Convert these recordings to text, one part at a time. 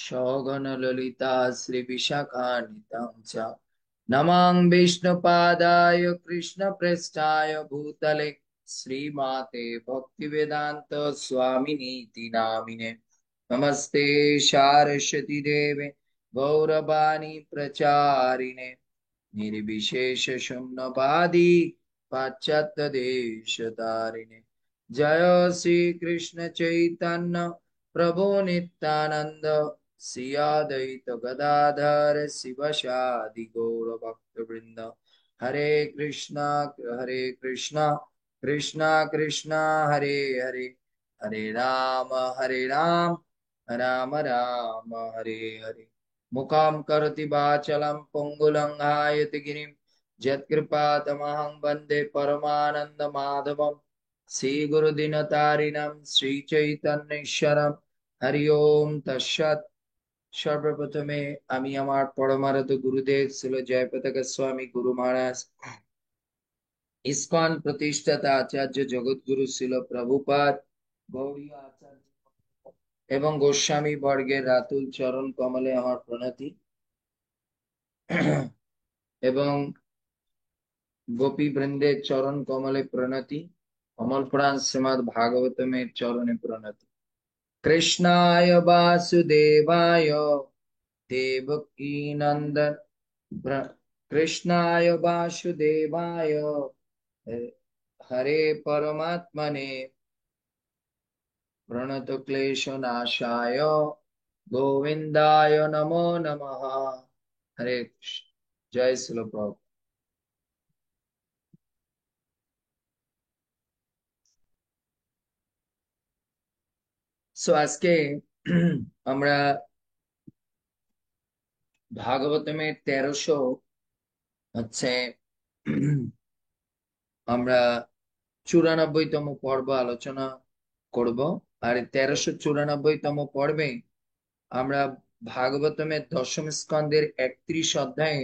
सौगन ललिता श्री विशाखान्वितां च नमां विष्णुपादाय कृष्ण पृष्ठाय भूतले श्रीमाते भक्तिवेदांत स्वामिनीति नामिने नमस्ते सारस्वती देवे गौरवाणी प्रचारिणे निर्विशेष शून्यवादी पाश्चात्य देश तारिणे जय श्री कृष्ण चैतन्य प्रभु नित्यानंद श्री अद्वैत गदाधर शिवशादि गौर भक्त वृंद हरे कृष्णा कृष्णा कृष्णा हरे हरे हरे राम राम राम हरे हरे मुखां करोति वाचालं पङ्गुलङ्घायति गिरिं यत्कृपातमहं वन्दे परमानन्दमाधवं श्रीगुरुदिनतारिणं श्रीचैतन्येश्वरं हरि ओम तत्सत्। সর্বপ্রথমে আমি আমার পরমারাধ্য গুরুদেব ছিল জয়পতাকা স্বামী গুরু মহারাজ, ইসকন প্রতিষ্ঠাতা আচার্য জগৎগুরু ছিল প্রভুপাদ, গৌড়ীয় আচার্য এবং গোস্বামী বর্গের রাতুল চরণ কমলে আমার প্রণতি এবং গোপী বৃন্দের চরণ কমলে প্রণতি, অমল প্রাণ শ্রীমদ ভাগবতমের চরণে প্রণতি। কৃষ্ণায় বাসুদেবায় দেবকী নন্দন কৃষ্ণায় বাসুদেবায় হরে পরমাত্মনে প্রণত ক্লেশ নাশায় গোবিন্দায় নমো নমঃ। হরে কৃষ্ণ। জয় শ্রীল প্রভু। সো আজকে আমরা ভাগবতমের 1300 হচ্ছে আমরা 94তম পর্ব আলোচনা করব। আর 1394তম পর্বে আমরা ভাগবতমের দশম স্কন্ধের 31 অধ্যায়ে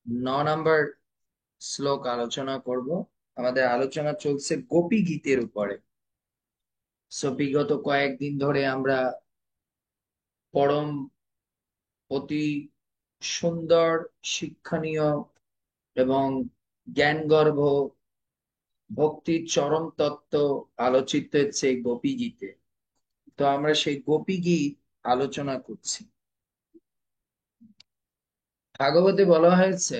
9 নম্বর শ্লোক আলোচনা করব। আমাদের আলোচনা চলছে গোপী গীতের উপরে। সো বিগত কয়েকদিন ধরে আমরা পরম অতি সুন্দর শিক্ষণীয় এবং জ্ঞানগর্ভ ভক্তির চরম তত্ত্ব আলোচিত হচ্ছে এই গোপী গীতে। তো আমরা সেই গোপী গীত আলোচনা করছি। ভাগবতে বলা হয়েছে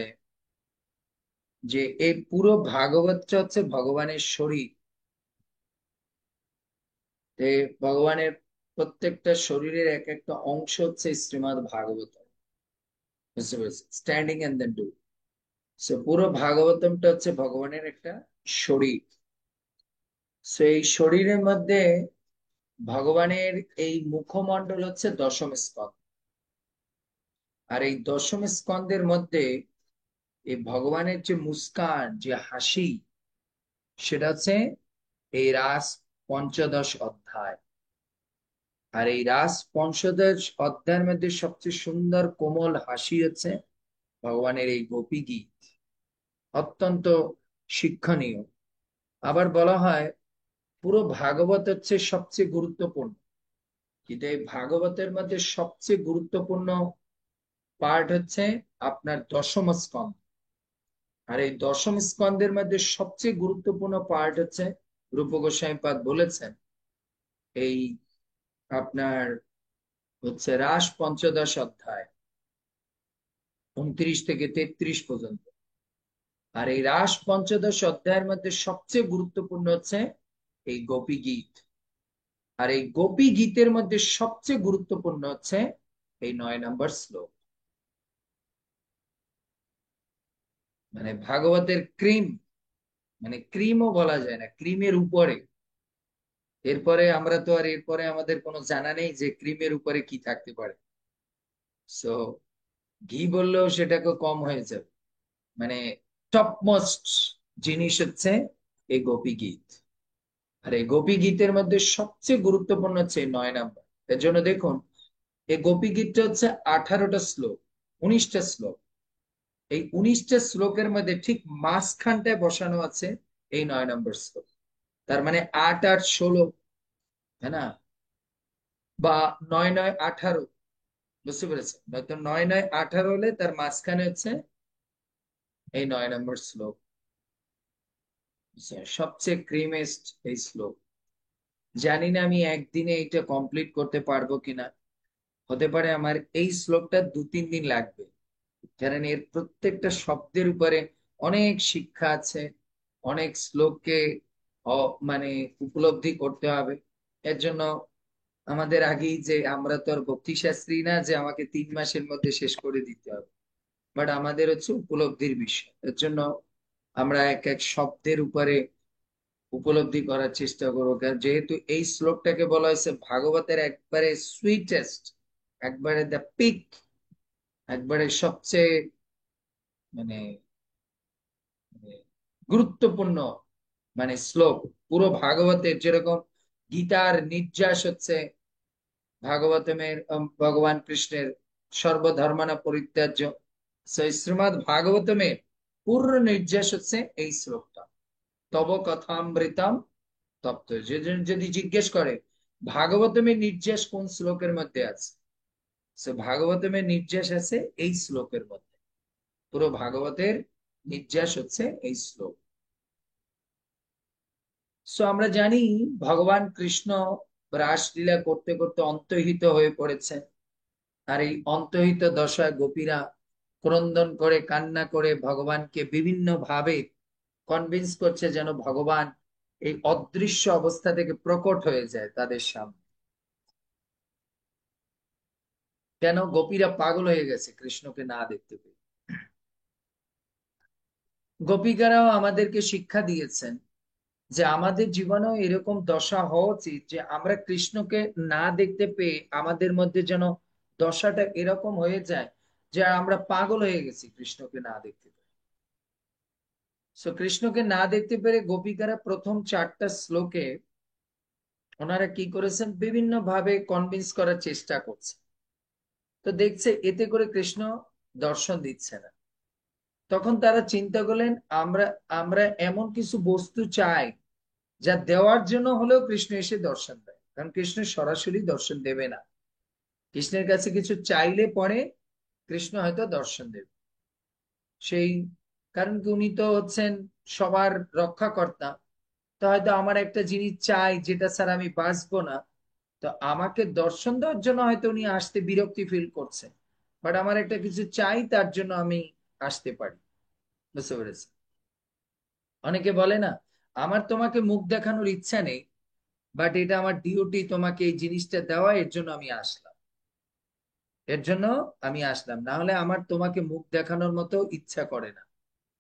যে এই পুরো ভাগবতটা হচ্ছে ভগবানের শরীর। ভগবানের প্রত্যেকটা শরীরের এক একটা অংশ হচ্ছে শ্রীমদ ভাগবত। বুঝতে পেরেছি? Standing and then do. So পুরো ভাগবতমটা হচ্ছে ভগবানের একটা শরীর। সো এই শরীরের মধ্যে ভগবানের এই মুখমণ্ডল হচ্ছে দশম স্কন্ধ। আর এই দশম স্কন্ধের মধ্যে এই ভগবানের যে মুস্কান, যে হাসি, সেটা হচ্ছে এই রাস পঞ্চদশ অধ্যায়। আর এই রাস পঞ্চদশ অধ্যায়ের মধ্যে সবচেয়ে সুন্দর কোমল হাসি হচ্ছে ভগবানের এই গোপী গীত। অত্যন্ত শিক্ষণীয়। আবার বলা হয় পুরো ভাগবত হচ্ছে সবচেয়ে গুরুত্বপূর্ণ, কিন্তু এই ভাগবতের মধ্যে সবচেয়ে গুরুত্বপূর্ণ পার্ট হচ্ছে আপনার দশম স্কন্ধ। আর এই দশম স্কন্ধের মধ্যে সবচেয়ে গুরুত্বপূর্ণ পার্ট হচ্ছে রূপ গোস্বামী পাদ বলেছেন এই আপনার হচ্ছে রাস পঞ্চদশ অধ্যায় 29 থেকে 33 পর্যন্ত। আর এই রাস পঞ্চদশ অধ্যায়ের মধ্যে সবচেয়ে গুরুত্বপূর্ণ হচ্ছে এই গোপী গীত। আর এই গোপী গীতের মধ্যে সবচেয়ে গুরুত্বপূর্ণ হচ্ছে এই 9 নম্বর শ্লোক। মানে ভাগবতের ক্রিম, মানে ক্রিমও বলা যায় না, ক্রিমের উপরে। এরপরে আমরা তো আর এরপরে আমাদের কোনো জানা নেই যে ক্রিমের উপরে কি থাকতে পারে। সো ঘি বললেও সেটাকে কম হয়ে যাবে। মানে টপ মোস্ট জিনিস হচ্ছে এই গোপী গীত। আর এই গোপী গীতের মধ্যে সবচেয়ে গুরুত্বপূর্ণ হচ্ছে এই 9 নাম্বার। এর জন্য দেখুন এই গোপী গীতটা হচ্ছে 18টা শ্লোক, 19টা শ্লোক। এই 19টা শ্লোকের মধ্যে ঠিক মাঝখানটায় বসানো আছে এই 9 নম্বর শ্লোক। তার মানে 8 8 16, তাই না? বা 9 9 18, বুঝতে পেরেছেন? নয়তো 9 9 18 হলে তার মাঝখানে হচ্ছে এই 9 নম্বর শ্লোক। সবচেয়ে ক্রিমেস্ট এই শ্লোক। জানি না আমি একদিনে এটা কমপ্লিট করতে পারবো কিনা, হতে পারে আমার এই শ্লোকটা 2 3 দিন লাগবে, কারণ এর প্রত্যেকটা শব্দের উপরে অনেক শিক্ষা আছে, অনেক শ্লোককে মানে উপলব্ধি করতে হবে। এর জন্য আমাদের আগেই যে আমরা তো আর ভক্তি শাস্ত্রী না যে আমাকে 3 মাসের মধ্যে শেষ করে দিতে হবে, বাট আমাদের হচ্ছে উপলব্ধির বিষয়। এর জন্য আমরা এক এক শব্দের উপরে উপলব্ধি করার চেষ্টা করবো, কারণ যেহেতু এই শ্লোকটাকে বলা হয়েছে ভাগবতের একবারে সুইটেস্ট, একবারে দ্য পিক, একবারে সবচেয়ে মানে মানে গুরুত্বপূর্ণ মানে শ্লোক পুরো ভাগবতের। যেরকম গীতার নির্যাস হচ্ছে ভাগবতমের ভগবান কৃষ্ণের সর্বধর্মানা পরিত্যাজ্য, সেই শ্রীমদ্ ভাগবতমের পূর্ণ নির্যাস হচ্ছে এই শ্লোকটা, তব কথামৃতম তপ্ত। যদি জিজ্ঞেস করে ভাগবতমের নির্যাস কোন শ্লোকের মধ্যে আছে, সে ভাগবতমের নির্যাস আছে এই শ্লোকের মধ্যে। পুরো ভাগবতের নির্যাস হচ্ছে এই শ্লোক। সো আমরা জানি ভগবান কৃষ্ণ রাসলীলা করতে করতে অন্তর্হিত হয়ে পড়েছেন। আর এই অন্তর্হিত দশায় গোপীরা ক্রন্দন করে কান্না করে ভগবানকে বিভিন্ন ভাবে কনভিন্স করছে যেন ভগবান এই অদৃশ্য অবস্থা থেকে প্রকট হয়ে যায় তাদের সামনে। কেন? গোপীরা পাগল হয়ে গেছে কৃষ্ণকে না দেখতে পেয়ে। গোপিকারাও আমাদেরকে শিক্ষা দিয়েছেন যে আমাদের জীবনেও এরকম দশা হওয়া উচিত যে আমরা কৃষ্ণকে না দেখতে পেয়ে আমাদের মধ্যে যেন দশাটা এরকম হয়ে যায় যে আমরা পাগল হয়ে গেছি কৃষ্ণকে না দেখতে পেয়ে। সো কৃষ্ণকে না দেখতে পেরে গোপিকারা প্রথম 4টা শ্লোকে ওনারা কি করেছেন, বিভিন্ন ভাবে কনভিন্স করার চেষ্টা করছে। তো দেখছে এতে করে কৃষ্ণ দর্শন দিচ্ছে না। তখন তারা চিন্তা করলেন আমরা আমরা এমন কিছু বস্তু চাই যা দেওয়ার জন্য হলেও কৃষ্ণ এসে দর্শন দেয়, কারণ কৃষ্ণ সরাসরি দর্শন দেবে না। কৃষ্ণের কাছে কিছু চাইলে পরে কৃষ্ণ হয়তো দর্শন দেবে। সেই কারণ কি উনি তো হচ্ছেন সবার রক্ষাকর্তা। তো হয়তো আমার একটা জিনিস চাই যেটা স্যার আমি বাঁচবো না, তো আমাকে দর্শন দেওয়ার জন্য হয়তো উনি আসতে বিরক্তি ফিল করছে, বাট আমার একটা কিছু চাই তার জন্য আমি আসতে পারি। বুঝতে পেরেছি? অনেকে বলে না আমার তোমাকে মুখ দেখানোর ইচ্ছা নেই, বাট এটা আমার ডিউটি তোমাকে এই জিনিসটা দেওয়া, এর জন্য আমি আসলাম, এর জন্য আমি আসলাম, না হলে আমার তোমাকে মুখ দেখানোর মতো ইচ্ছা করে না,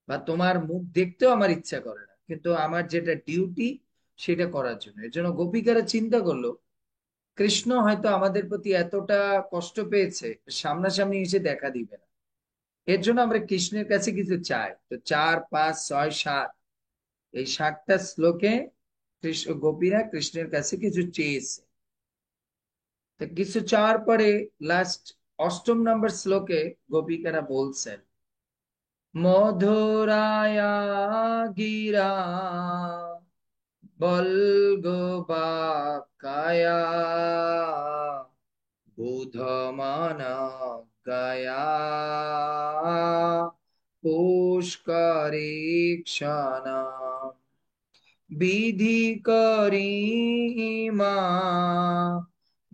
বা তোমার মুখ দেখতেও আমার ইচ্ছা করে না, কিন্তু আমার যেটা ডিউটি সেটা করার জন্য। এর জন্য গোপিকারা চিন্তা করলো কৃষ্ণ হয়তো আমাদের প্রতি এতটা কষ্ট পেয়েছে, সামনাসামনি এসে দেখা দিবে না, এর জন্য আমরা কৃষ্ণের কাছে কিছু চাই। তো 4 5 6 7 এই 7টা শ্লোকে কৃষ্ণ গোপীরা কৃষ্ণের কাছে কিছু চেয়েছে। তো কিছু চাওয়ার পরে লাস্ট 8ম নম্বর শ্লোকে গোপিকারা বলছেন, মধুরায়া গিরা বল্গবাকায়া বুধমানা গায়া পুষ্করেক্ষণা বিধি করিমা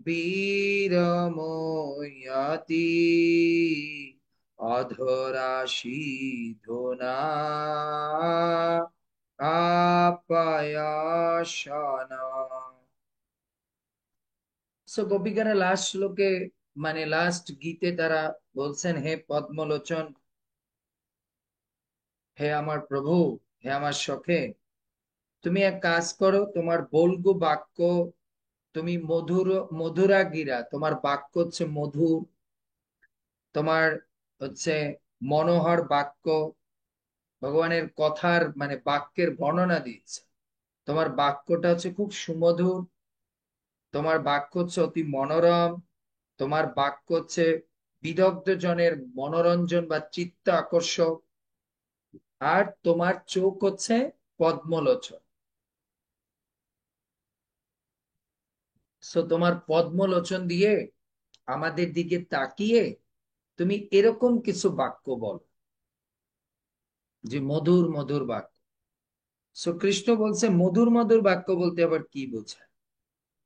বীরময়াতি অধরাশি ধুনা আপায়াসনা। সো গোপিকারা লাস্ট শ্লোকে মানে লাস্ট গীতে তারা বলছেন, হে পদ্মলোচন, হে আমার প্রভু, হে আমার সখে, তুমি এক কাজ করো, তোমার বল্গু বাক্য, তুমি মধুরা গিরা, তোমার বাক্য হচ্ছে মধুর, তোমার হচ্ছে মনোহর বাক্য, ভগবানের কথার মানে বাক্যের বর্ণনা দিচ্ছে। তোমার বাক্যটা হচ্ছে খুব সুমধুর, তোমার বাক্য হচ্ছে অতি মনোরম, তোমার বাক্য হচ্ছে বিদগ্ধ জনের মনোরঞ্জন বা চিত্ত আকর্ষক, আর তোমার চোখ হচ্ছে পদ্মলোচন। সো তোমার পদ্মলোচন দিয়ে আমাদের দিকে তাকিয়ে তুমি এরকম কিছু বাক্য বলো, যে মধুর মধুর বাক্য। সো কৃষ্ণ বলছে মধুর মধুর বাক্য বলতে আবার কি বোঝায়?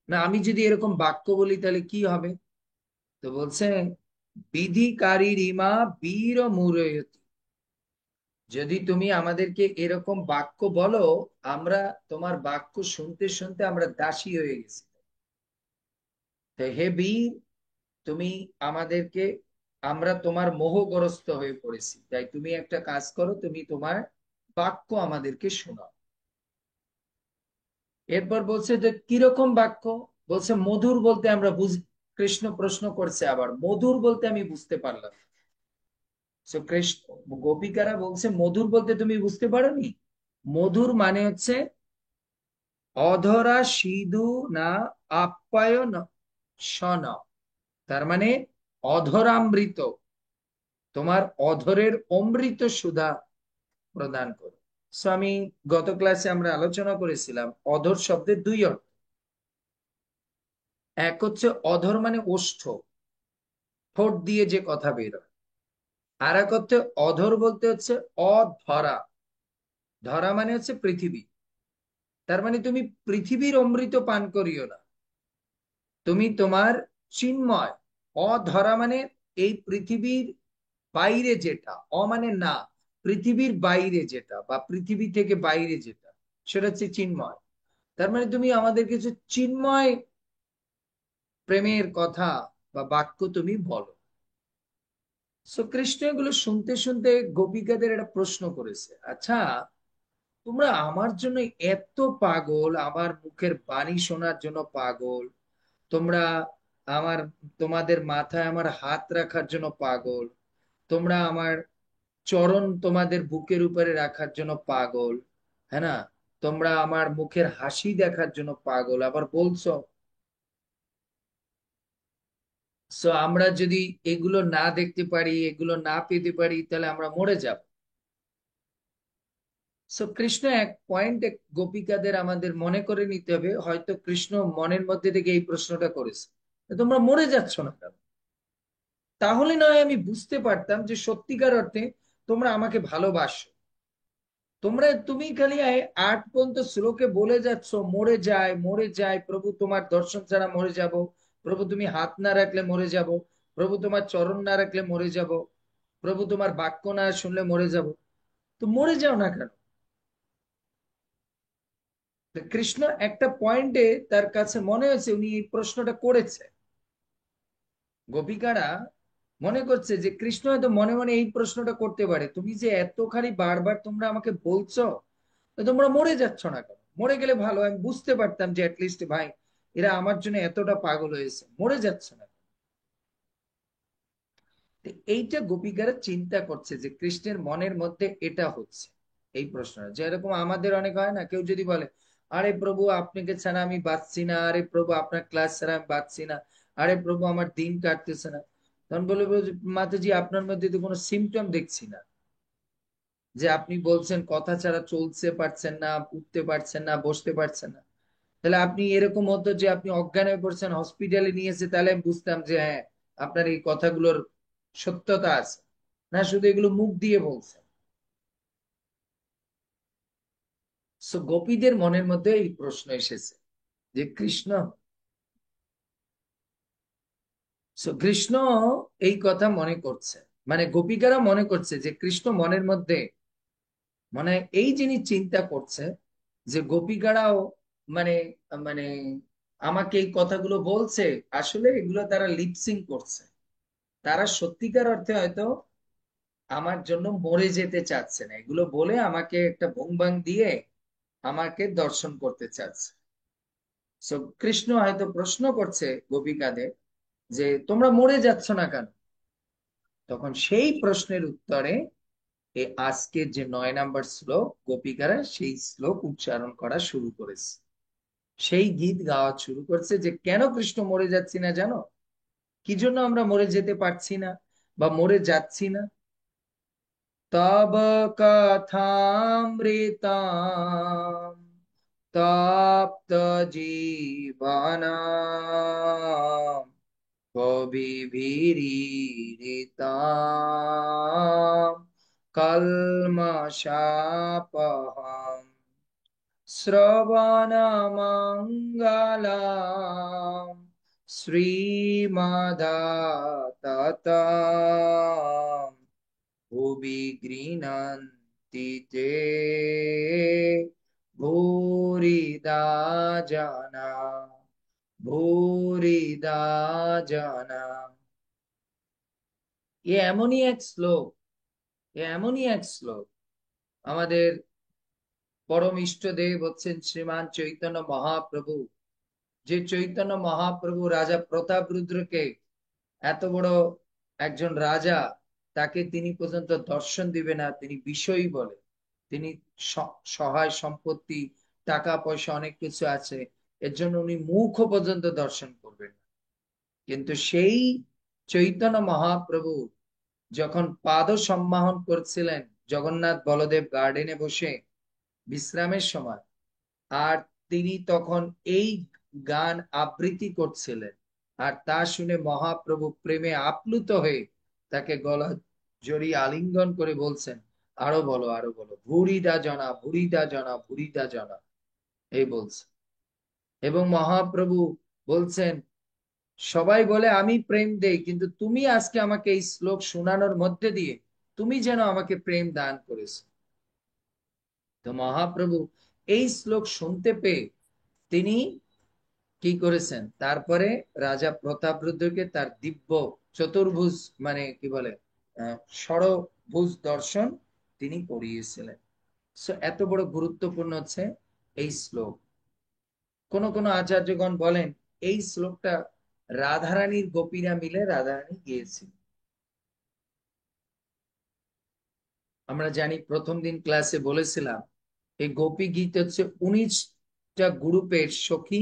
না আমি যদি এরকম বাক্য বলি তাহলে কি হবে? তো বলছে বিধিকারী রিমা বীর মুরয়তি, যদি তুমি আমাদেরকে এরকম বাক্য বলো, আমরা তোমার বাক্য শুনতে শুনতে আমরা দাসী হয়ে গেছি। তো হে বীর, তুমি আমাদেরকে, আমরা তোমার মোহগ্রস্ত হয়ে পড়েছি, তাই তুমি একটা কাজ করো, তুমি তোমার বাক্য আমাদেরকে শোনাও। এরপর বলছে যে কিরকম বাক্য? বলছে মধুর বলতে আমরা কৃষ্ণ প্রশ্ন করছে আবার, মধুর বলতে আমি বুঝতে পারলাম না। So কৃষ্ণ, গোপিকারা বলছে মধুর বলতে তুমি বুঝতে পারোনি? মধুর মানে হচ্ছে অধরা সিধু না আপ্যায়ন সন, তার মানে অধরামৃত, তোমার অধরের অমৃত সুধা প্রদান করো। সো আমি গত ক্লাসে আমরা আলোচনা করেছিলাম অধর শব্দের দুই অর্থ। এক হচ্ছে অধর মানে ওষ্ঠ, ঠোঁট দিয়ে যে কথা বের হয়। আর এক হচ্ছে অধর বলতে হচ্ছে অধরা, ধরা মানে হচ্ছে পৃথিবী। তার মানে তুমি পৃথিবীর অমৃত পান করিও না, তুমি তোমার চিন্ময়, অধরা মানে এই পৃথিবীর বাইরে যেটা, অ মানে না, পৃথিবীর বাইরে যেটা বা পৃথিবী থেকে বাইরে যেটা, সেটা হচ্ছে চিন্ময়। তার মানে তুমি আমাদের কিছু চিন্ময় প্রেমের কথা বা বাক্য তুমি বলো। সো কৃষ্ণ এগুলো শুনতে শুনতে গোপিকাদের একটা প্রশ্ন করেছে, আচ্ছা তোমরা আমার জন্য এত পাগল, আমার মুখের বাণী শোনার জন্য পাগল, তোমরা আমার, তোমাদের মাথায় আমার হাত রাখার জন্য পাগল, তোমরা আমার চরণ তোমাদের বুকের উপরে রাখার জন্য পাগল, হ্যাঁ না, তোমরা আমার মুখের হাসি দেখার জন্য পাগল, আবার বলছো সো আমরা যদি এগুলো না দেখতে পারি, এগুলো না পেতে পারি, তাহলে আমরা মরে যাব। সো কৃষ্ণ এক পয়েন্টে গোপিকাদের আমাদের মনে করে নিতে হবে, হয়তো কৃষ্ণ মনের মধ্যে থেকে এই প্রশ্নটা করেছে, তোমরা মরে যাচ্ছ না কেন? তাহলে নয় আমি বুঝতে পারতাম যে সত্যিকার অর্থে তোমরা আমাকে ভালোবাসো। তুমি খালি আট পর্যন্ত শ্লোকে বলে যাচ্ছ মরে যায় মরে যায়, প্রভু তোমার দর্শন ছাড়া মরে যাব, প্রভু তুমি হাত না রাখলে মরে যাব, প্রভু তোমার চরণ না রাখলে মরে যাব, প্রভু তোমার বাক্য না শুনলে মরে যাব। তো মরে যাও না কেন? তো কৃষ্ণ একটা পয়েন্টে তার কাছে মনে হয়েছে উনি এই প্রশ্নটা করেছে। গোপিকারা মনে করছে যে কৃষ্ণ হয়তো মনে মনে এই প্রশ্নটা করতে পারে, তুমি যে এতখানি বারবার তোমরা আমাকে বলছো, তো তোমরা মরে যাচ্ছ না কেন? মরে গেলে ভালো, আমি বুঝতে পারতাম যে অ্যাটলিস্ট ভাই এরা আমার জন্য এতটা পাগল হয়েছে, মরে যাচ্ছে না। তো এইটা গোপিকারা চিন্তা করছে যে কৃষ্ণের মনের মধ্যে এটা হচ্ছে এই প্রশ্নটা, যেরকম আমাদের অনেক হয় না, কেউ যদি বলে আরে প্রভু আপনাকে ছাড়া আমি বাঁচছি না, আরে প্রভু আপনার ক্লাস ছাড়া আমি বাঁচছি না, আরে প্রভু আমার দিন কাটতেছে না, তখন বলবো যে, মাতাজি আপনার মধ্যে তো কোনো সিমটম দেখছি না, যে আপনি বলছেন কথা ছাড়া চলতে পারছেন না, উঠতে পারছেন না, বসতে পারছেন না। তাহলে আপনি এরকম হতো যে আপনি অজ্ঞান হয়ে পড়ছেন, হসপিটালে নিয়েছে, তাহলে আমি বুঝতাম যে হ্যাঁ আপনার এই কথাগুলোর সত্যতা আছে, না শুধু এগুলো মুখ দিয়ে বলছেন। সো গোপীদের মনের মধ্যে এই প্রশ্ন এসেছে যে কৃষ্ণ, সো কৃষ্ণ এই কথা মনে করছে, মানে গোপিকারা মনে করছে যে কৃষ্ণ মনের মধ্যে মানে এই জিনিস চিন্তা করছে যে গোপিকারাও মানে মানে আমাকে এই কথাগুলো বলছে, আসলে এগুলো তারা লিপসিং করছে, তারা সত্যিকার অর্থে হয়তো আমার জন্য মরে যেতে চাচ্ছে না, এগুলো বলে আমাকে একটা ভুং ভাং দিয়ে আমাকে দর্শন করতে চাচ্ছে। সো কৃষ্ণ হয়তো প্রশ্ন করছে গোপিকাদের যে তোমরা মরে যাচ্ছ না কেন? তখন সেই প্রশ্নের উত্তরে এই আজকের যে 9 নম্বর শ্লোক, গোপিকারা সেই শ্লোক উচ্চারণ করা শুরু করেছে, সেই গীত গাওয়া শুরু করছে যে কেন কৃষ্ণ মরে যাচ্ছি না জানো, কি জন্য আমরা মরে যেতে পারছি না বা মরে যাচ্ছি না? তব কথামৃতাম তপ্ত জীবনাম কবিভিरीडिताम् कल्मषापहम् श्रवणमङ्गलम् श्रीमदाततम् भुवि गृह्णन्ति ते भूरिदा जना ভূরিদা জানা। এমনই এক শ্লোক, এমনই এক শ্লোক আমাদের পরম ইষ্টদেব হচ্ছেন শ্রীমান চৈতন্য মহাপ্রভু। যে চৈতন্য মহাপ্রভু রাজা প্রতাপরুদ্রকে, এত বড় একজন রাজা, তাকে তিনি পর্যন্ত দর্শন দিবে না, তিনি বিষয়ী বলে, তিনি সহায় সম্পত্তি, টাকা পয়সা অনেক কিছু আছে, এর জন্য উনি মুখ পর্যন্ত দর্শন করবেন না। কিন্তু সেই চৈতন্য মহাপ্রভু যখন পাদ সম্মাহন করছিলেন জগন্নাথ বলদেব গার্ডেনে বসে বিশ্রামের সময়, আর তিনি তখন এই গান আবৃত্তি করছিলেন, আর তা শুনে মহাপ্রভু প্রেমে আপ্লুত হয়ে তাকে গলা জড়িয়ে আলিঙ্গন করে বলছেন, আরো বলো, আরো বলো, ভুরিদা জনা, ভুরিদা জনা, ভুরিদা জনা, এই বলছে। এবং মহাপ্রভু বলছেন, সবাই বলে আমি প্রেম দেই, কিন্তু তুমি আজকে আমাকে এই শ্লোক শোনানোর মধ্যে দিয়ে তুমি যেন আমাকে প্রেম দান করেছো। তো মহাপ্রভু এই শ্লোক শুনতে পেয়ে তিনি কি করেছেন, তারপরে রাজা প্রতাপরুদ্রকে তার দিব্য চতুর্ভুজ, মানে কি বলে, ষড়ভুজ দর্শন তিনি করিয়েছিলেন। এত বড় গুরুত্বপূর্ণ হচ্ছে এই শ্লোক। কোন কোন আচার্যগণ বলেন এই শ্লোকটা রাধারানীর গোপীরা মিলে রাধারানী গিয়েছিল। আমরা জানি প্রথম দিন ক্লাসে বলেছিলাম এই গোপী গীত হচ্ছে 19টা গ্রুপের সখী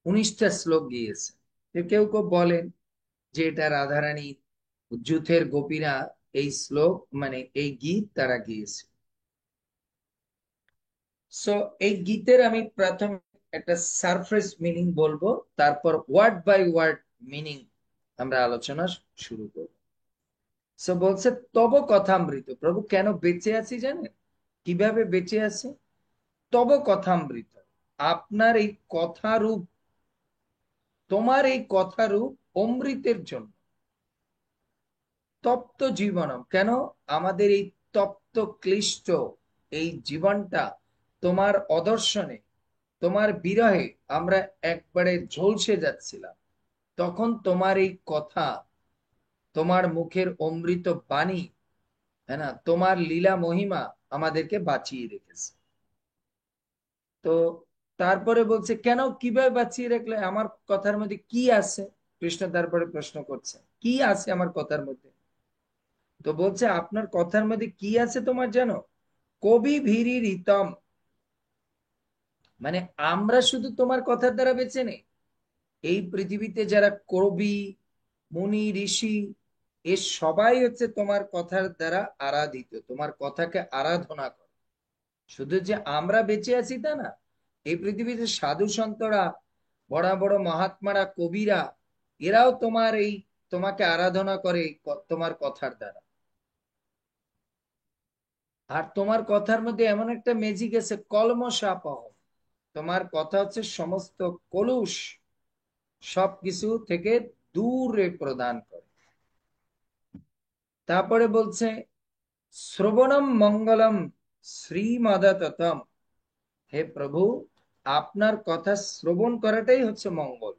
19টা শ্লোক গিয়েছে। কেউ কেউ বলেন যে এটা রাধারানী যুথের গোপীরা এই শ্লোক, মানে এই গীত তারা গিয়েছে। সো এই গীতের আমি প্রথম একটা সারফেস মিনিং বলবো, তারপর ওয়ার্ড বাই ওয়ার্ড মিনিং আমরা আলোচনা শুরু করব। সো বলছে, তব কথামৃত, প্রভু কেন বেঁচে আছি জানেন, কিভাবে বেঁচে আছে? তব কথামৃত, আপনার এই কথারূপ, তোমার এই কথারূপ অমৃতের জন্য। তপ্ত জীবনম, কেন আমাদের এই তপ্ত ক্লিষ্ট এই জীবনটা তোমার অদর্শনে, তোমার বিরহে আমরা একবারে ঝলসে যাচ্ছিলাম, তখন তোমার এই কথা, তোমার মুখের অমৃত বাণী, হ্যাঁ না, তোমার লীলা মহিমা আমাদেরকে বাঁচিয়ে রেখেছে। তো তারপরে বলছে, কেন, কিভাবে বাঁচিয়ে রাখলে, আমার কথার মধ্যে কি আছে? কৃষ্ণ তারপরে প্রশ্ন করছে, কি আছে আমার কথার মধ্যে? তো বলছে, আপনার কথার মধ্যে কি আছে তোমার জানো? কবি ভিরি রিতম, মানে আমরা শুধু তোমার কথার দ্বারা বেঁচে নেই, এই পৃথিবীতে যারা কবি, মুনি, ঋষি, এ সবাই হচ্ছে তোমার কথার দ্বারা আরাধিত, তোমার কথাকে আরাধনা করে। শুধু যে আমরা বেঁচে আছি তা না, এই পৃথিবীতে সাধু সন্তরা, বড় বড় মহাত্মারা, কবিরা, এরাও তোমার এই, তোমাকে আরাধনা করে তোমার কথার দ্বারা। আর তোমার কথার মধ্যে এমন একটা ম্যাজিক আছে, কলমশাপহ, তোমার কথা হচ্ছে সমস্ত কলুষ সবকিছু থেকে দূরে প্রদান করে। তারপরে বলছে, শ্রবণম মঙ্গলম শ্রীমদততম, হে প্রভু, আপনার কথা শ্রবণ করাটাই হচ্ছে মঙ্গল।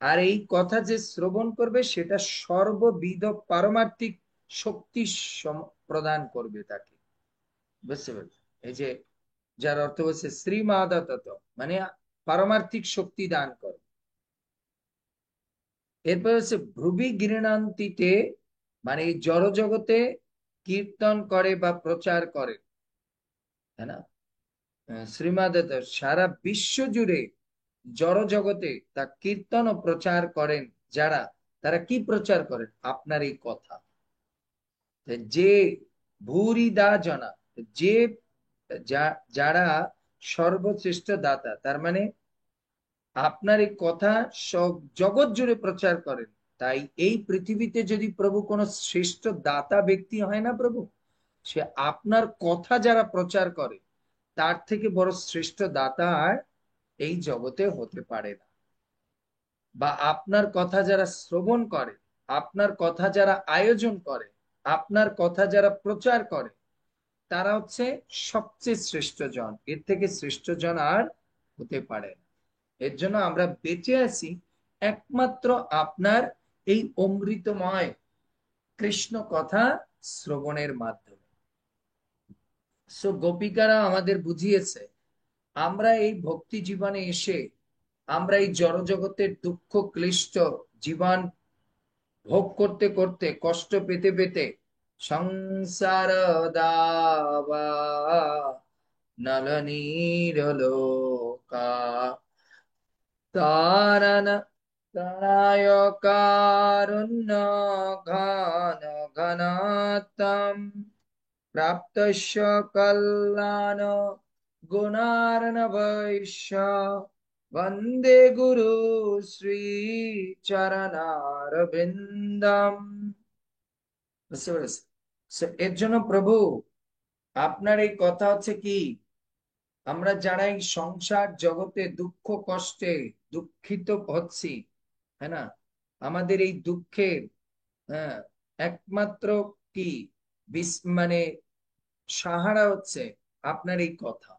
আর এই কথা যে শ্রবণ করবে সেটা সর্ববিধ পারমার্থিক শক্তি প্রদান করবে তাকে। বুঝতে পারছি, এই যে যার অর্থ হচ্ছে শ্রীমাদাতত, মানে পারমার্থিক শক্তি দান করে। এরপর হচ্ছে ভ্রুবি গৃণান্তিতে, মানে এই জড় জগতে কীর্তন করে বা প্রচার করে, তাই না? শ্রীমাদত সারা বিশ্ব জুড়ে জড় জগতে তা কীর্তন ও প্রচার করেন যারা, তারা কি প্রচার করেন? আপনার এই কথা। যে ভূরিদা জনা, যে যারা সর্বশ্রেষ্ঠ দাতা, তার মানে আপনার এই কথা সব জগৎ জুড়ে প্রচার করেন, তাই এই পৃথিবীতে যদি প্রভু কোনো শ্রেষ্ঠ দাতা ব্যক্তি হয় না প্রভু, সে আপনার কথা যারা প্রচার করে তার থেকে বড় শ্রেষ্ঠ দাতা আর এই জগতে হতে পারে না। বা আপনার কথা যারা শ্রবণ করে, আপনার কথা যারা আয়োজন করে, আপনার কথা যারা প্রচার করে, তারা হচ্ছে সবচেয়ে শ্রেষ্ঠ জন, এর থেকে শ্রেষ্ঠ জন আর হতে পারে না। এর জন্য আমরা বেঁচে আছি একমাত্র আপনার এই অমৃতময় কৃষ্ণ কথা শ্রবণের মাধ্যমে। সো গোপিকারা আমাদের বুঝিয়েছে, আমরা এই ভক্তি জীবনে এসে আমরা এই জড় জগতের দুঃখ ক্লিষ্ট জীবন ভোগ করতে করতে, কষ্ট পেতে পেতে সংসার দাবা নলনীরলোকা তারণ তনয় কারুণ্য ঘন ঘনতম প্রাপ্তস্য কল্যাণ গুণার্ণবৈশ্য বন্দে গুরু শ্রী চরণারবিন্দম। বুঝতে পেরেছি? So, এর জন্য প্রভু আপনার এই কথা হচ্ছে কি, আমরা যারা এই সংসার জগতে দুঃখ কষ্টে দুঃখিত হচ্ছি, হ্যাঁ না, আমাদের এই দুঃখের, হ্যাঁ, একমাত্র কি মানে সাহারা হচ্ছে আপনার এই কথা,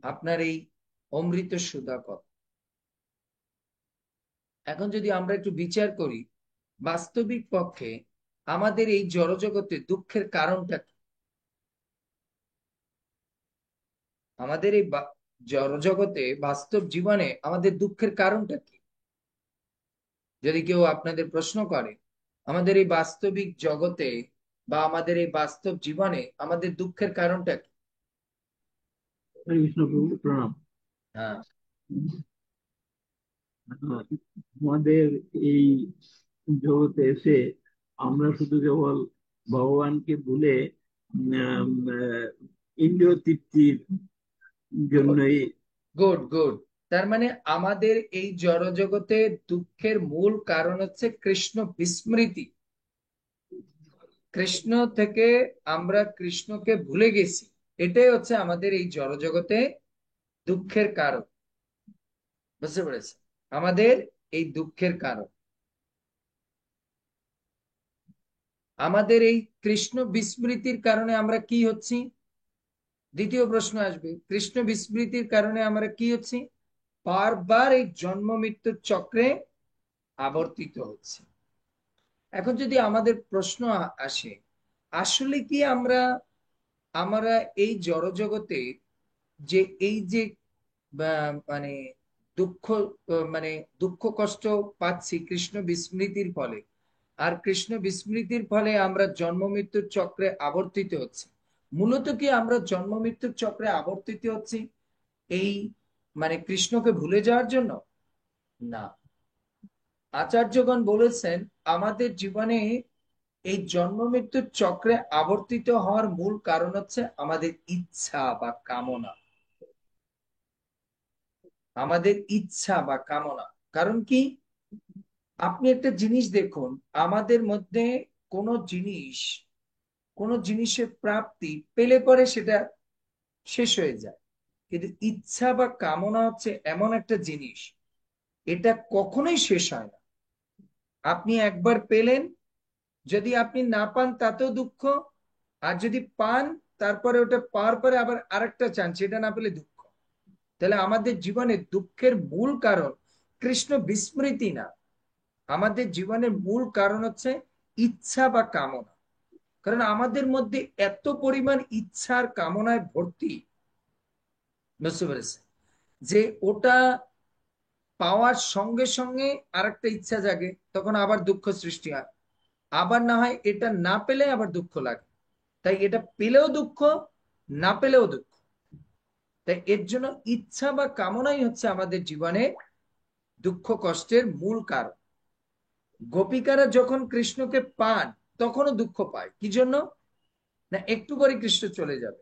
আপনার এই অমৃত সুধা কথা। এখন যদি আমরা একটু বিচার করি, বাস্তবিক পক্ষে আমাদের এই জড়জগতে দুঃখের কারণটা কি? আমাদের এই জড়জগতে বাস্তব জীবনে আমাদের দুঃখের কারণটা কি? যদি কেউ আপনাদের প্রশ্ন করে, আমাদের এই বাস্তবিক জগতে বা আমাদের এই বাস্তব জীবনে আমাদের দুঃখের কারণটা কি? হরে কৃষ্ণ প্রভু, প্রণাম। হ্যাঁ, আমাদের এই জগতে এসে আমরা শুধু কেবল ভগবানকে ভুলে ইন্দ্রিয় তৃপ্তির জন্যই। Good good. তার মানে আমাদের এই জড়জগতে দুঃখের মূল কারণ হচ্ছে কৃষ্ণ বিস্মৃতি। কৃষ্ণ থেকে আমরা কৃষ্ণকে ভুলে গেছি, এটাই হচ্ছে আমাদের এই জড়জগতে দুঃখের কারণ। বুঝতে পেরেছি? আমাদের এই দুঃখের কারণ আমাদের এই কৃষ্ণ বিস্মৃতির কারণে আমরা কি হচ্ছি। দ্বিতীয় প্রশ্ন আসবে, কৃষ্ণ বিস্মৃতির কারণে আমরা কি হচ্ছি? বারবার এই জন্ম মৃত্যুর চক্রে আবর্তিত হচ্ছে। এখন যদি আমাদের প্রশ্ন আসে, আসলে কি আমরা আমরা এই জড়জগতে যে এই যে মানে দুঃখ, মানে দুঃখ কষ্ট পাচ্ছি কৃষ্ণ বিস্মৃতির ফলে, আর কৃষ্ণ বিস্মৃতির ফলে আমরা জন্ম মৃত্যুর চক্রে আবর্তিত হচ্ছি, মূলত কি আমরা জন্ম মৃত্যুর চক্রে আবর্তিত হচ্ছি এই মানে কৃষ্ণকে ভুলে যাওয়ার জন্য? না, আচার্যগণ বলেছেন আমাদের জীবনে এই জন্ম মৃত্যুর চক্রে আবর্তিত হওয়ার মূল কারণ হচ্ছে আমাদের ইচ্ছা বা কামনা। আমাদের ইচ্ছা বা কামনা। কারণ কি, আপনি একটা জিনিস দেখুন, আমাদের মধ্যে কোনো জিনিস, কোনো জিনিসের প্রাপ্তি পেলে পরে সেটা শেষ হয়ে যায়, কিন্তু ইচ্ছা বা কামনা হচ্ছে এমন একটা জিনিস, এটা কখনোই শেষ হয় না। আপনি একবার পেলেন, যদি আপনি না পান তাতেও দুঃখ, আর যদি পান তারপরে ওটা পাওয়ার পরে আবার আরেকটা চান, সেটা না পেলে দুঃখ। তাহলে আমাদের জীবনে দুঃখের মূল কারণ কৃষ্ণ বিস্মৃতি না, আমাদের জীবনের মূল কারণ হচ্ছে ইচ্ছা বা কামনা। কারণ আমাদের মধ্যে এত পরিমাণ ইচ্ছার কামনায় ভর্তি, বুঝতে পেরেছে, যে ওটা পাওয়ার সঙ্গে সঙ্গে আরেকটা ইচ্ছা জাগে, তখন আবার দুঃখ সৃষ্টি হয়। আবার না হয় এটা না পেলে আবার দুঃখ লাগে, তাই এটা পেলেও দুঃখ, না পেলেও দুঃখ। তাই এর জন্য ইচ্ছা বা কামনাই হচ্ছে আমাদের জীবনে দুঃখ কষ্টের মূল কারণ। গোপিকারা যখন কৃষ্ণকে পান তখনও দুঃখ পায়, কি জন্য? না একটু পরে কৃষ্ণ চলে যাবে।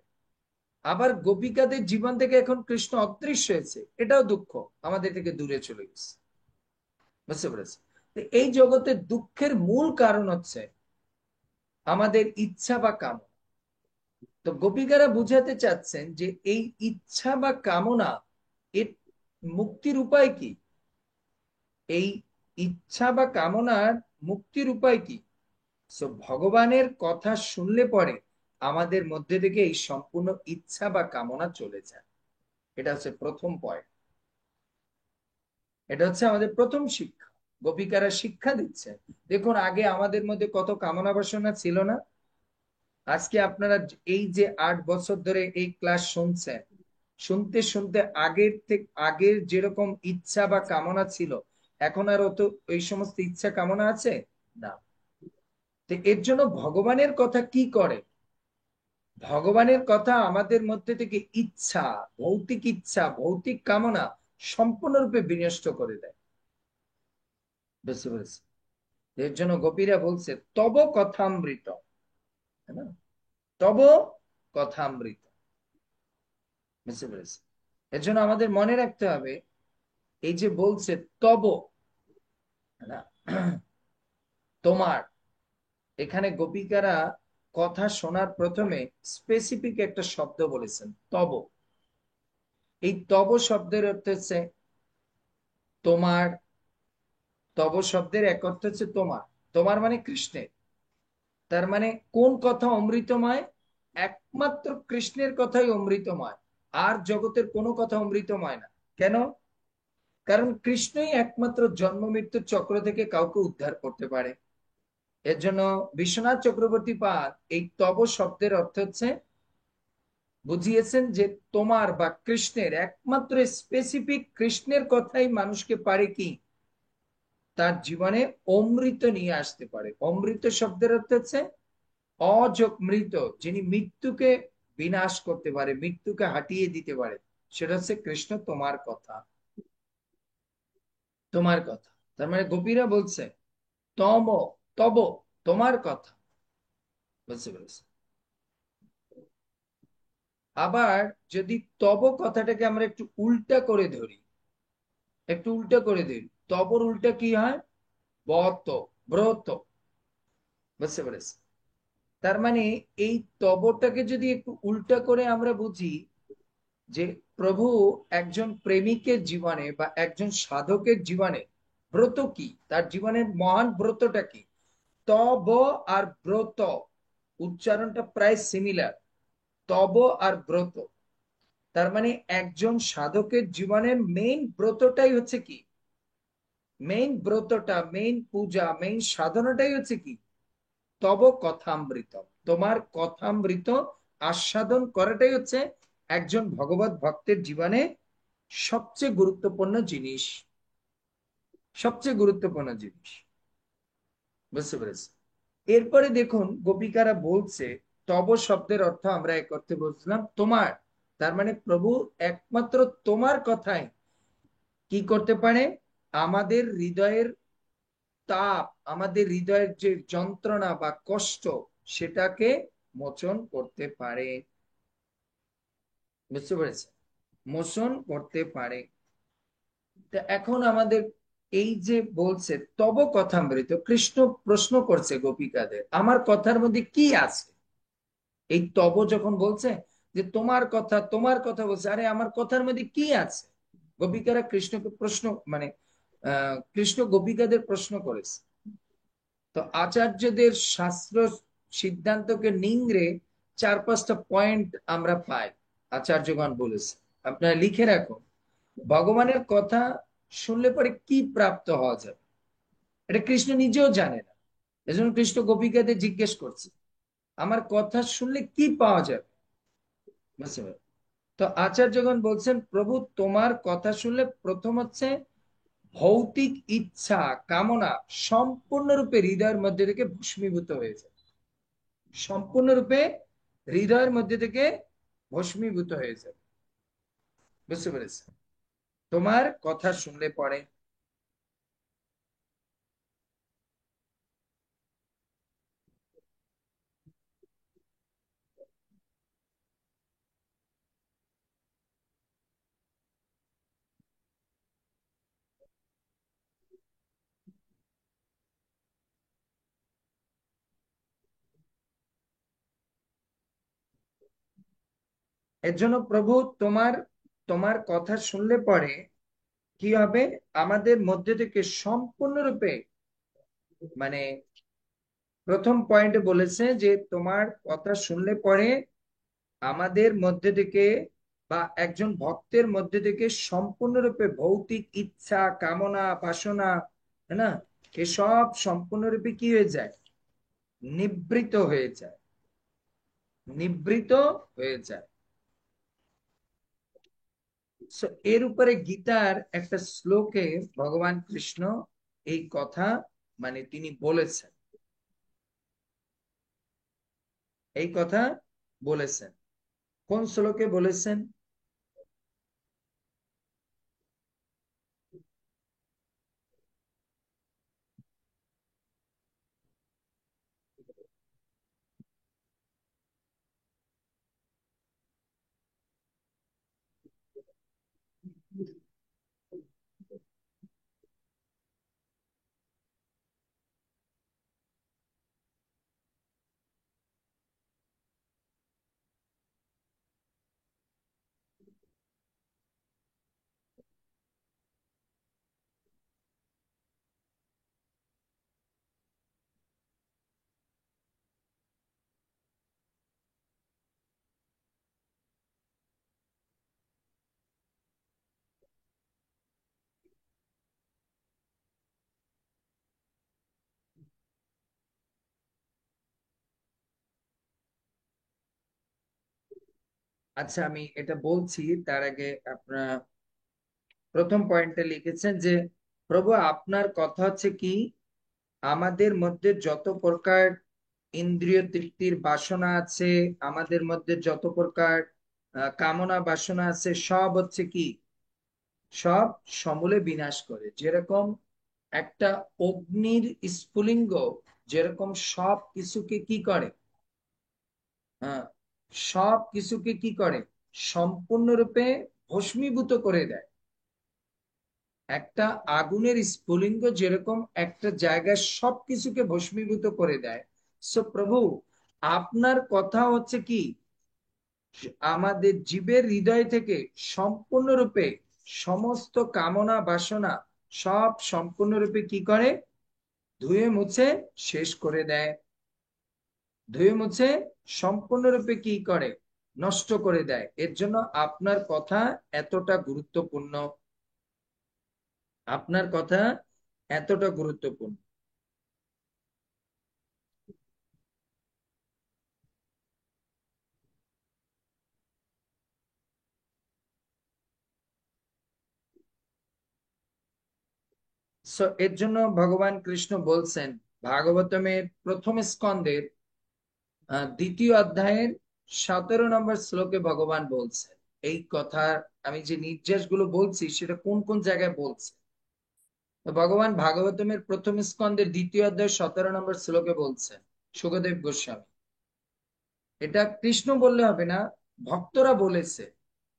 আবার গোপিকাদের জীবন থেকে এখন কৃষ্ণ অদৃশ্য হয়েছে, এটাও দুঃখ, আমাদের থেকে দূরে চলে গেছে। বুঝতে পেরেছি? তো এই জগতের দুঃখের মূল কারণ হচ্ছে আমাদের ইচ্ছা বা কামনা। তো গোপিকারা বুঝাতে চাচ্ছেন যে এই ইচ্ছা বা কামনা এর মুক্তির উপায় কি, এই ইচ্ছা বা কামনার মুক্তির উপায় কি। সো ভগবানের কথা শুনলে পরে আমাদের মধ্যে থেকে এই সম্পূর্ণ ইচ্ছা বা কামনা চলে যায়। এটা হচ্ছে প্রথম পয়েন্ট, এটা হচ্ছে আমাদের প্রথম শিক্ষা। গোপিকারা শিক্ষা দিচ্ছে, দেখুন আগে আমাদের মধ্যে কত কামনা বাসনা ছিল না। আজকে আপনারা এই যে 8 বছর ধরে এই ক্লাস শুনছেন, শুনতে শুনতে আগের থেকে আগের যেরকম ইচ্ছা বা কামনা ছিল, এখন আর অত এই সমস্ত ইচ্ছা কামনা আছে না। তো এর জন্য ভগবানের কথা কি করে, ভগবানের কথা আমাদের মধ্যে থেকে ইচ্ছা, ভৌতিক ইচ্ছা, ভৌতিক কামনা সম্পূর্ণরূপে বিনষ্ট করে দেয়। বুঝতে পেরেছি? এর জন্য গোপীরা বলছে তব কথামৃত, তাই না? তব কথামৃত। বুঝতে পেরেছি? এর জন্য আমাদের মনে রাখতে হবে, এই যে বলছে তব, তাই না, তোমার, এখানে গোপিকারা কথা শোনার প্রথমে স্পেসিফিক একটা শব্দ বলেছেন তব। এই তব শব্দের অর্থ হচ্ছে তোমার। তব শব্দের এক অর্থ হচ্ছে তোমার, তোমার মানে কৃষ্ণের। তার মানে কোন কথা অমৃতময়, একমাত্র কৃষ্ণের কথাই অমৃতময়, আর জগতের কোনো কথা অমৃতময় না। কেন? কারণ কৃষ্ণই একমাত্র জন্ম মৃত্যুর চক্র থেকে কাউকে উদ্ধার করতে পারে। এর জন্য বিশ্বনাথ চক্রবর্তী পাদ এই তব শব্দের অর্থ হচ্ছে বুঝিয়েছেন যে তোমার বা কৃষ্ণের, একমাত্র স্পেসিফিক কৃষ্ণের কথাই মানুষকে পারে কি তার জীবনে অমৃত নিয়ে আসতে পারে। অমৃত শব্দের অর্থ হচ্ছে অযোগ মৃত, যিনি মৃত্যুকে বিনাশ করতে পারে, মৃত্যুকে হাঁটিয়ে দিতে পারে, সেটা হচ্ছে কৃষ্ণ। তোমার কথা, তোমার কথা। তার মানে গোপীরা বলছে তম, তব, তোমার কথা। বুঝতে পেরেছি? আবার যদি তব কথাটাকে আমরা একটু উল্টা করে ধরি, একটু উল্টা করে দিই, তবর উল্টা কি হয়? বত, ব্রত। বুঝতে পেরেছি? তার মানে এই তবটাকে যদি একটু উল্টা করে আমরা বুঝি, যে প্রভু একজন প্রেমিকের জীবনে বা একজন সাধকের জীবনে ব্রত কি, তার জীবনের মহান ব্রতটা কি। তব আর ব্রত উচ্চারণটা প্রায় সিমিলার, তব আর ব্রত। তার মানে একজন সাধকের জীবনের মেইন ব্রতটাই হচ্ছে কি, মেইন ব্রতটা, মেইন পূজা, মেইন সাধনাটাই হচ্ছে কি, তব কথামৃত, তোমার কথামৃত আস্বাদন করাটাই হচ্ছে একজন ভগবত ভক্তের জীবনে সবচেয়ে গুরুত্বপূর্ণ জিনিস, সবচেয়ে গুরুত্বপূর্ণ জিনিস। বুঝতে পেরেছি? এরপরে দেখুন গোপিকারা বলছে তব শব্দের অর্থ আমরা এক অর্থে বলছিলাম তোমার। তার মানে প্রভু একমাত্র তোমার কথাই কি করতে পারে, আমাদের হৃদয়ের তাপ, আমাদের হৃদয়ের যে যন্ত্রণা বা কষ্ট, সেটাকে মোচন করতে পারে। বুঝতে পেরেছে? মোচন করতে পারে। তা এখন আমাদের এই যে বলছে তব কথামৃত, কৃষ্ণ প্রশ্ন করছে গোপিকাদের আমার কথার মধ্যে কি আছে। এই তব যখন বলছে যে তোমার কথা, তোমার কথা বলছে, আরে আমার কথার মধ্যে কি আছে। গোপিকারা কৃষ্ণকে প্রশ্ন, মানে কৃষ্ণ গোপিকাদের প্রশ্ন করেছে। তো আচার্যদের শাস্ত্র সিদ্ধান্তকে নিংড়ে 4-5টা পয়েন্ট আমরা পাই, আচার্যগণ বলেছে। আপনারা লিখে রাখুন, ভগবানের কথা শুনলে পরে কি প্রাপ্ত হওয়া যাবে, এটা কৃষ্ণ নিজেও জানে না। এজন্য কৃষ্ণ গোপিকাদের জিজ্ঞেস করছে আমার কথা শুনলে কি পাওয়া যাবে। বুঝতে পারলে? তো আচার্যগণ বলছেন প্রভু তোমার কথা শুনলে প্রথম হচ্ছে ভৌতিক ইচ্ছা, কামনা সম্পূর্ণরূপে হৃদয়ের মধ্যে থেকে ভস্মীভূত হয়ে যায়, সম্পূর্ণরূপে হৃদয়ের মধ্যে থেকে ভস্মীভূত হয়ে যায়। বুঝতে পেরেছে? তোমার কথা শুনলে পরে। এর জন্য প্রভু তোমার তোমার কথা শুনলে পরে কি হবে, আমাদের মধ্যে থেকে সম্পূর্ণরূপে, মানে প্রথম পয়েন্টে বলেছে যে তোমার কথা শুনলে পরে আমাদের মধ্যে থেকে বা একজন ভক্তের মধ্যে থেকে সম্পূর্ণরূপে ভৌতিক ইচ্ছা, কামনা, বাসনা, তাই না, এসব সম্পূর্ণরূপে কি হয়ে যায়, নিবৃত হয়ে যায়, নিবৃত হয়ে যায়। So, এর উপরে গীতার একটা শ্লোকে ভগবান কৃষ্ণ এই কথা, মানে তিনি বলেছেন, এই কথা বলেছেন। কোন শ্লোকে বলেছেন? আচ্ছা, আমি এটা বলছি, তার আগে আপনার প্রথম পয়েন্টে লিখেছেন যে প্রভু আপনার কথা হচ্ছে কি, আমাদের মধ্যে যত প্রকার ইন্দ্রিয় তৃপ্তির বাসনা আছে, আমাদের মধ্যে যত প্রকার কামনা বাসনা আছে, সব হচ্ছে কি, সব সমূলে বিনাশ করে। যেরকম একটা অগ্নির স্ফুলিঙ্গ যেরকম সব কিছুকে কি করে, হ্যাঁ, সব কিছুকে কি করে, সম্পূর্ণরূপে ভস্মীভূত করে দেয়। একটা আগুনের স্ফুলিঙ্গ যেরকম একটা জায়গায় সবকিছুকে ভস্মীভূত করে দেয়, সো প্রভু আপনার কথা হচ্ছে কি, আমাদের জীবের হৃদয় থেকে সম্পূর্ণরূপে সমস্ত কামনা বাসনা সব সম্পূর্ণরূপে কি করে, ধুয়ে মুছে শেষ করে দেয়, ধুয়ে মুছে সম্পূর্ণরূপে কি করে, নষ্ট করে দেয়। এর জন্য আপনার কথা এতটা গুরুত্বপূর্ণ, আপনার কথা এতটা গুরুত্বপূর্ণ। সো এর জন্য ভগবান কৃষ্ণ বলছেন ভাগবতমের প্রথম স্কন্ধের দ্বিতীয় অধ্যায়ের 17 নম্বর শ্লোকে ভগবান বলছেন এই কথা। আমি যে নির্দেশগুলো বলছি সেটা কোন কোন জায়গায় বলছে, তো ভগবান ভাগবতমের প্রথম স্কন্ধের দ্বিতীয় অধ্যায় 17 নম্বর শ্লোকে বলছেন, সুখদেব গোস্বামী, এটা কৃষ্ণ বললে হবে না, ভক্তরা বলেছে।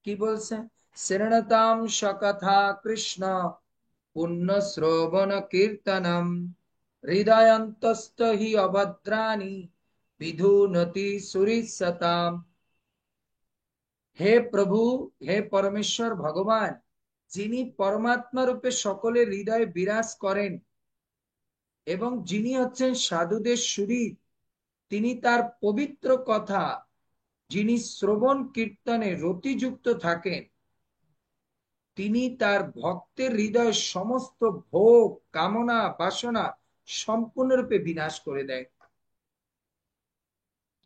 কি বলছে? শৃণতাম সকথা কৃষ্ণ পুণ্য শ্রবণ কীর্তনম হৃদয়ন্তস্থ হি অভদ্রাণি বিধুনতি সুরিসতাম। হে প্রভু, হে পরমেশ্বর ভগবান, যিনি পরমাত্মা রূপে সকলের হৃদয়ে বিরাজ করেন এবং যিনি হচ্ছেন সাধুদের সুহৃদ, তিনি তার পবিত্র কথা যিনি শ্রবণ কীর্তনে রতিযুক্ত থাকেন, তিনি তার ভক্তের হৃদয় সমস্ত ভোগ, কামনা, বাসনা সম্পূর্ণরূপে বিনাশ করে দেয়।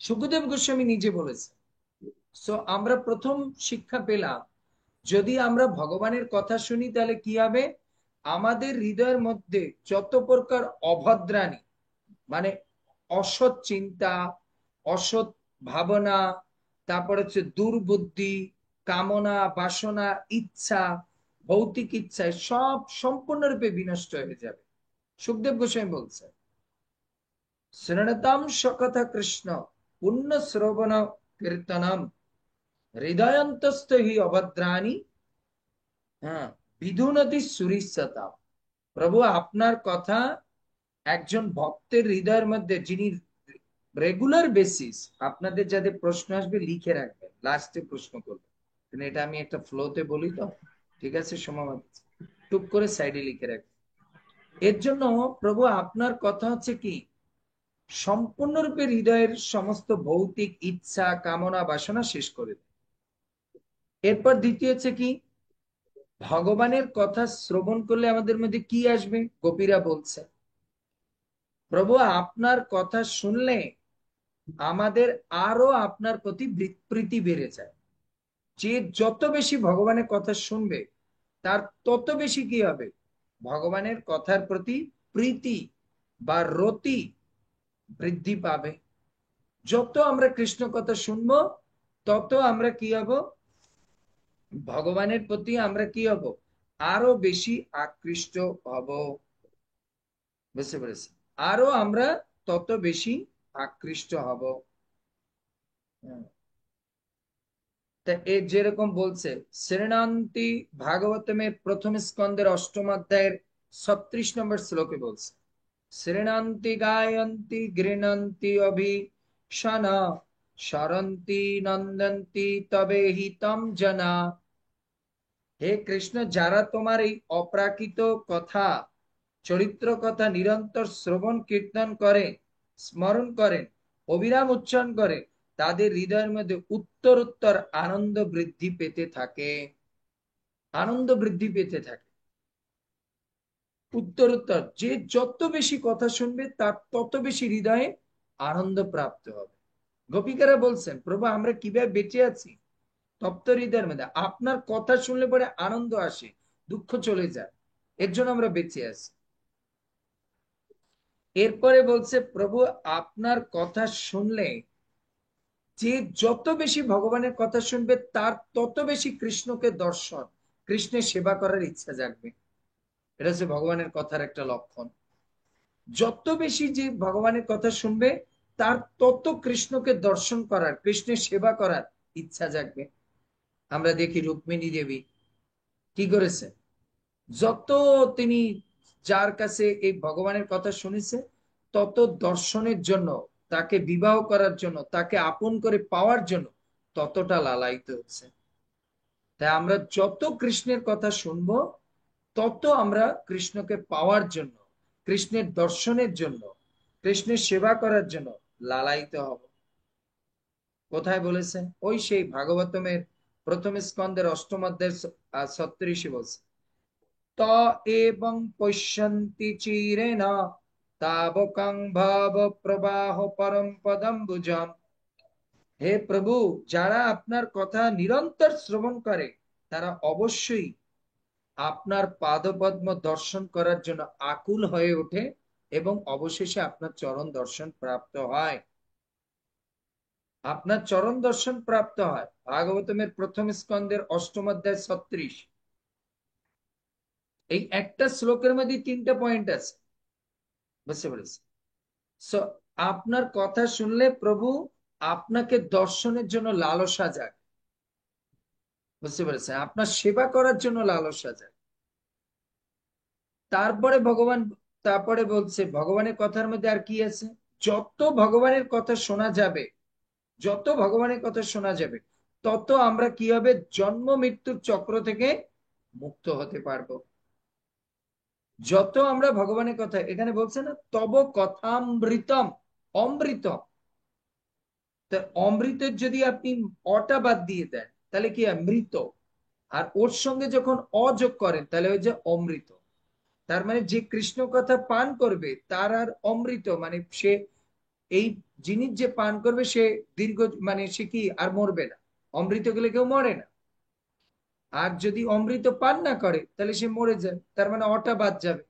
সুখদেব গোস্বামী নিজে বলেছে। সো আমরা প্রথম শিক্ষা পেলাম, যদি আমরা ভগবানের কথা শুনি তাহলে কি হবে, আমাদের হৃদয়ের মধ্যে যত প্রকার অভদ্রাণী, মানে অসৎ চিন্তা, অসৎ ভাবনা, তারপর হচ্ছে দুর্বুদ্ধি, কামনা, বাসনা, ইচ্ছা, ভৌতিক ইচ্ছায় সব সম্পূর্ণরূপে বিনষ্ট হয়ে যাবে। সুখদেব গোস্বামী বলছে, শৃণতাম সকথা কৃষ্ণ পুণ্য শ্রবণ কীর্তনম হৃদয়ন্তস্থ হি অভদ্রাণী, হ্যাঁ, বিধুনতি সুরিসতা। প্রভু আপনার কথা একজন ভক্তের হৃদয়ের মধ্যে, যিনি রেগুলার বেসিস, আপনাদের যাদের প্রশ্ন আসবে লিখে রাখবেন, লাস্টে প্রশ্ন করবে, কিন্তু এটা আমি একটা ফ্লোতে বলি তো। ঠিক আছে, সময় মতো টুক করে সাইডে লিখে রাখবে। এর জন্য প্রভু আপনার কথা হচ্ছে কি, সম্পূর্ণরূপে হৃদয়ের সমস্ত ভৌতিক ইচ্ছা কামনা বাসনা শেষ করে দেয়। এরপর দ্বিতীয় হচ্ছে কি, ভগবানের কথা শ্রবণ করলে আমাদের মধ্যে কি আসবে, গোপীরা বলছে প্রভু আপনার কথা শুনলে আমাদের আরো আপনার প্রতি প্রীতি বেড়ে যায়। যে যত বেশি ভগবানের কথা শুনবে তার তত বেশি কি হবে, ভগবানের কথার প্রতি প্রীতি বা রতি বৃদ্ধি পাবে। যত আমরা কৃষ্ণ কথা শুনবো তত আমরা কি হব, ভগবানের প্রতি আমরা কি হব, আরো বেশি আকৃষ্ট হব। বুঝতে পেরেছি? আরো আমরা তত বেশি আকৃষ্ট হব। হুম। তা এর যেরকম বলছে শ্রেণান্তি, ভাগবতমের প্রথম স্কন্ধের অষ্টম অধ্যায়ের 36 নম্বর শ্লোকে বলছে, শ্রেণান্তি গায়ন্তি গৃণন্তি অভিশান সরন্তি নন্দন্তি তবে হিতম জনা। হে কৃষ্ণ, যারা তোমার এই অপ্রাকৃত কথা, চরিত্র কথা নিরন্তর শ্রবণ কীর্তন করে, স্মরণ করেন, অবিরাম উচ্চারণ করে, তাদের হৃদয়ের মধ্যে উত্তরোত্তর আনন্দ বৃদ্ধি পেতে থাকে। আনন্দ বৃদ্ধি পেতে থাকে উত্তরোত্তর। যে যত বেশি কথা শুনবে তার তত বেশি হৃদয়ে আনন্দ প্রাপ্ত হবে। গোপিকারা বলছেন প্রভু আমরা কিভাবে বেঁচে আছি, তপ্ত হৃদয়ের মধ্যে আপনার কথা শুনলে পরে আনন্দ আসে, দুঃখ চলে যায়, এর জন্য আমরা বেঁচে আছি। এরপরে বলছে প্রভু আপনার কথা শুনলে যে যত বেশি ভগবানের কথা শুনবে তার তত বেশি কৃষ্ণকে দর্শন, কৃষ্ণের সেবা করার ইচ্ছা জাগবে। এটা হচ্ছে ভগবানের কথার একটা লক্ষণ। যত বেশি যে ভগবানের কথা শুনবে তার তত কৃষ্ণকে দর্শন করার, কৃষ্ণের সেবা করার ইচ্ছা জাগবে। আমরা দেখি রুক্মিণী দেবী কি করেছে, যত তিনি যার কাছে এই ভগবানের কথা শুনেছে তত দর্শনের জন্য, তাকে বিবাহ করার জন্য, তাকে আপন করে পাওয়ার জন্য ততটা লালায়িত হচ্ছে। তাই আমরা যত কৃষ্ণের কথা শুনবো তত আমরা কৃষ্ণকে পাওয়ার জন্য, কৃষ্ণের দর্শনের জন্য, কৃষ্ণের সেবা করার জন্য লালায়িত হব। কোথায় বলেছে, ওই সেই ভাগবতমের প্রথম স্কন্ধের অষ্টম অধ্যায়ের 36 বলছে, ত এবং পশ্যন্তি চিরেণ তাবকং ভাব প্রবাহ পরম পদম্বুজম। হে প্রভু, যারা আপনার কথা নিরন্তর শ্রবণ করে তারা অবশ্যই আপনার পাদপদ্ম দর্শন করার জন্য আকুল হয়ে ওঠে এবং অবশেষে আপনার চরণ দর্শন প্রাপ্ত হয়। আপনার চরণ দর্শন প্রাপ্ত হয়। ভাগবতমের প্রথম স্কন্ধের অষ্টম অধ্যায় 36। এই একটা শ্লোকের মধ্যে তিনটা পয়েন্ট আছে। বুঝতে পেরেছি? সো আপনার কথা শুনলে প্রভু আপনাকে দর্শনের জন্য লালসা জাগে। বুঝতে পেরেছেন? আপনার সেবা করার জন্য লালসা জাগে। তারপরে ভগবান, তারপরে বলছে ভগবানের কথার মধ্যে আর কি আছে, যত ভগবানের কথা শোনা যাবে, যত ভগবানের কথা শোনা যাবে তত আমরা কি হবে, জন্ম মৃত্যুর চক্র থেকে মুক্ত হতে পারবো। যত আমরা ভগবানের কথা, এখানে বলছে না তব কথামৃতম, অমৃতম। তা অমৃতের যদি আপনি অটা বাদ দিয়ে দেন তাহলে কি হয়, মৃত। আর ওর সঙ্গে যখন অযোগ করেন তাহলে ওই যে অমৃত। তার মানে যে কৃষ্ণ কথা পান করবে তার আর অমৃত মানে সে এই জিনিস যে পান করবে সে দীর্ঘ মানে সে কি আর মরবে না। অমৃত গেলে কেউ মরে না। আর যদি অমৃত পান না করে তাহলে সে মরে যায়, তার মানে অটা বাদ যাবে।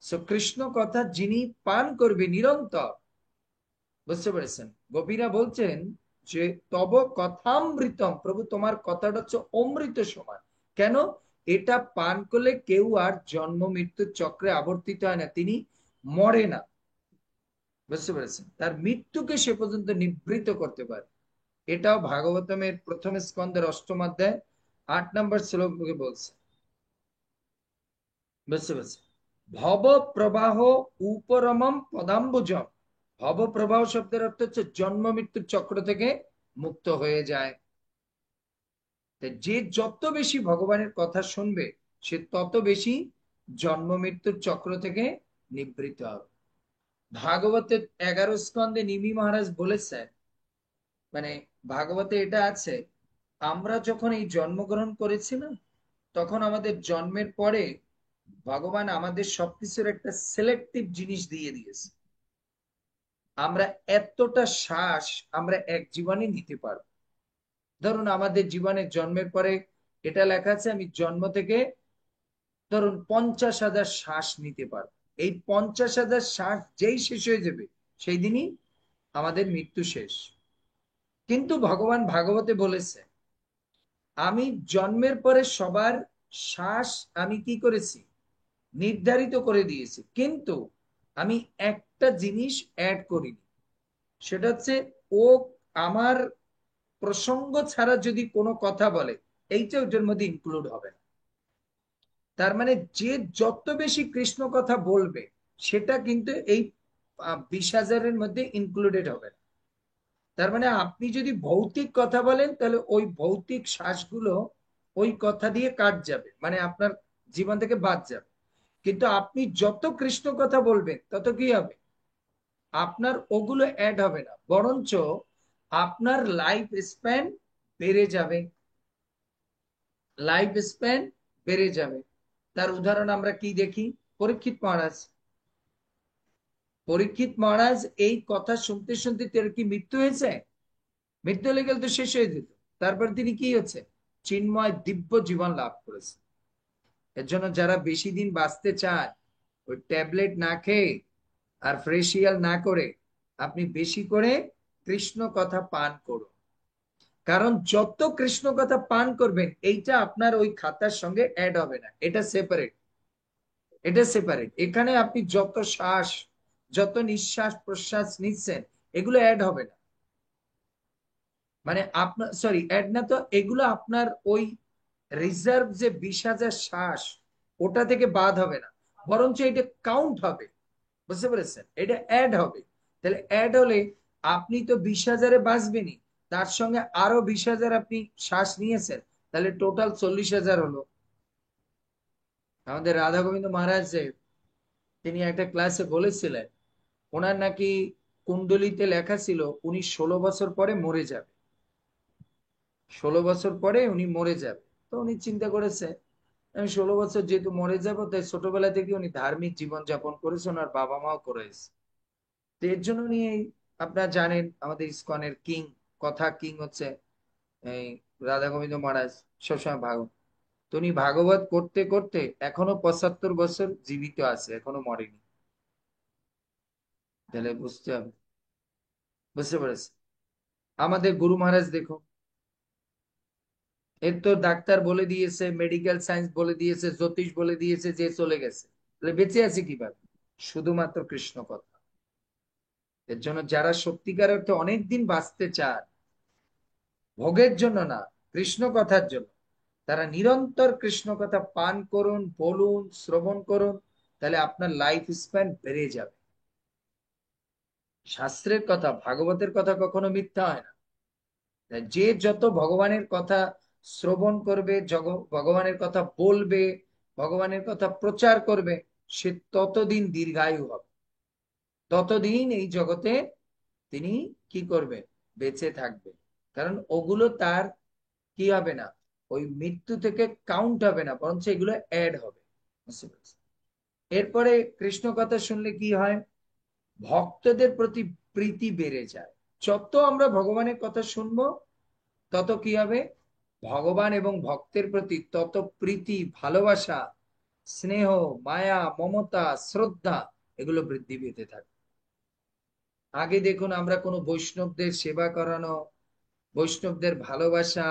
সো কৃষ্ণ কথা যিনি পান করবে নিরন্তর, বুঝতে পেরেছেন? গোপীরা বলছেন যে তব কথামৃতম, প্রভু তোমার কথাটা হচ্ছে অমৃত সমান। কেন? এটা পান করলে কেউ আর জন্ম মৃত্যুর চক্রে আবর্তিত হয় না, তিনি মরে না। বুঝতে পেরেছেন? তার মৃত্যুকে সে পর্যন্ত নিবৃত করতে পারে। এটাও ভাগবতমের প্রথম স্কন্ধের অষ্টম অধ্যায় 8 নম্বর শ্লোকে বলছে। বুঝতে পেরেছেন? ভব প্রবাহ উপরমম পদাম্বুজম। ভব প্রবাহ শব্দের অর্থ হচ্ছে জন্ম মৃত্যুর চক্র থেকে মুক্ত হয়ে যায়। যে যত বেশি ভগবানের কথা শুনবে, সে তত বেশি জন্ম মৃত্যুর চক্র থেকে নিবৃত্ত হবে। ভাগবতের 11 স্কন্ধে নিমি মহারাজ বলেছেন, মানে ভাগবতে এটা আছে, আমরা যখন এই জন্মগ্রহণ করেছি না, তখন আমাদের জন্মের পরে ভগবান আমাদের সবকিছুর একটা সিলেক্টিভ জিনিস দিয়ে দিয়েছে। আমরা এতটা শ্বাস আমরা এক জীবনে নিতে পারবো। ধরুন আমাদের জীবনের জন্মের পরে এটা লেখা আছে, আমি জন্ম থেকে ধরুন 50,000 শ্বাস নিতে পারবো। এই 50,000 শ্বাস যেই শেষ হয়ে যাবে, সেই দিনই আমাদের মৃত্যু শেষ। কিন্তু ভগবান ভাগবতে বলেছে, আমি জন্মের পরে সবার শ্বাস আমি কি করেছি, নির্ধারিত করে দিয়েছি, কিন্তু আমি একটা জিনিস অ্যাড করিনি। সেটা হচ্ছে, ও আমার প্রসঙ্গ ছাড়া যদি কোনো কথা বলে, এইটা ওটার মধ্যে ইনক্লুড হবে না। তার মানে যে যত বেশি কৃষ্ণ কথা বলবে, সেটা কিন্তু এই 20,000-এর মধ্যে ইনক্লুডেড হবে না। তার মানে আপনি যদি ভৌতিক কথা বলেন, তাহলে ওই ভৌতিক শ্বাসগুলো ওই কথা দিয়ে কাট যাবে, মানে আপনার জীবন থেকে বাদ যাবে। কিন্তু আপনি যত কৃষ্ণ কথা বলবেন, তত কি হবে, আপনার ওগুলো অ্যাড হবে না, বরঞ্চ আপনার লাইফ স্প্যান বেড়ে যাবে। লাইফ স্প্যান বেড়ে যাবে। তার উদাহরণ আমরা কি দেখি, পরীক্ষিত মহারাজ। পরীক্ষিত মহারাজ এই কথা শুনতে শুনতে তার কি মৃত্যু হয়েছে? মৃত্যু হলে গেলে তো শেষ হয়ে যেত। তারপর তিনি কি হচ্ছে, চিন্ময় দিব্য জীবন লাভ করেছে। এর জন্য যারা বেশি দিন বাঁচতে চান, ওই ট্যাবলেট না খেয়ে আর ফ্রেশিয়াল না করে আপনি বেশি করে কৃষ্ণ কথা পান করুন। কারণ যত কৃষ্ণ কথা পান করবেন, এইটা আপনার ওই খাতার সঙ্গে অ্যাড হবে না, এটা সেপারেট। এটা সেপারেট। এখানে আপনি যত শ্বাস, যত নিঃশ্বাস প্রশ্বাস নিচ্ছেন, এগুলো অ্যাড হবে না। মানে আপনার, সরি অ্যাড না তো, এগুলো আপনার ওই রিজার্ভ যে 20,000 শ্বাস, ওটা থেকে বাদ হবে না, বরঞ্চ এটা কাউন্ট হবে। বুঝতে পেরেছেন? এটা অ্যাড হবে। তাহলে অ্যাড হলে আপনি তো 20,000-এ বাঁচবেনই, তার সঙ্গে আরো 20,000 আপনি শ্বাস নিয়েছেন, তাহলে টোটাল 40,000 হলো। আমাদের রাধা গোবিন্দ মহারাজ যে, তিনি একটা ক্লাসে বলেছিলেন, ওনার নাকি কুণ্ডলিতে লেখা ছিল উনি 16 বছর পরে মরে যাবে। 16 বছর পরে উনি মরে যাবে। তো উনি চিন্তা করেছে, আমি 16 বছর যেহেতু মরে যাব, তাই ছোটবেলা থেকে উনি ধার্মিক জীবন যাপন করেছে, ওনার বাবা মাও করেছে। তো এর জন্য উনি আপনারা জানেন আমাদের ইসকনের কিং, কথা কিং হচ্ছে এই রাধা গোবিন্দ মহারাজ, সবসময় ভাগবত। তো উনি ভাগবত করতে করতে এখনো 75 বছর জীবিত আছে, এখনো মরেনি। তাহলে বুঝতে হবে, বুঝতে পেরেছে? আমাদের গুরু মহারাজ দেখো, এর তো ডাক্তার বলে দিয়েছে, মেডিকেল সায়েন্স বলে দিয়েছে, জ্যোতিষ বলে দিয়েছে যে চলে গেছে, তাহলে বেঁচে আছে কিভাবে? শুধুমাত্র কৃষ্ণ কথা। এর জন্য যারা সত্যিকার অর্থে অনেকদিন বাঁচতে চান, ভোগের জন্য না, কৃষ্ণ কথার জন্য, তারা নিরন্তর কৃষ্ণ কথা পান করুন, বলুন, শ্রবণ করুন, তাহলে আপনার লাইফ স্প্যান বেড়ে যাবে। শাস্ত্রের কথা, ভাগবতের কথা কখনো মিথ্যা হয় না। তাই যে যত ভগবানের কথা শ্রবণ করবে, ভগবানের কথা বলবে, ভগবানের কথা প্রচার করবে, সে ততদিন দীর্ঘায়ু হবে, ততদিন এই জগতে তিনি কি করবে, বেঁচে থাকবে। কারণ ওগুলো তার কি হবে না, ওই মৃত্যু থেকে কাউন্ট হবে না, বরঞ্চ এগুলো অ্যাড হবে। বুঝতে পেরেছেন? এরপরে কৃষ্ণ কথা শুনলে কি হয়, ভক্তদের প্রতি প্রীতি বেড়ে যায়। যত আমরা ভগবানের কথা শুনবো, তত কি হবে, ভগবান এবং ভক্তের প্রতি তত প্রীতি, ভালোবাসা, স্নেহ, মায়া, মমতা, শ্রদ্ধা, এগুলো বৃদ্ধি পেতে থাকে। আগে দেখুন, আমরা কোনো বৈষ্ণবদের সেবা করানো, বৈষ্ণবদের ভালোবাসা,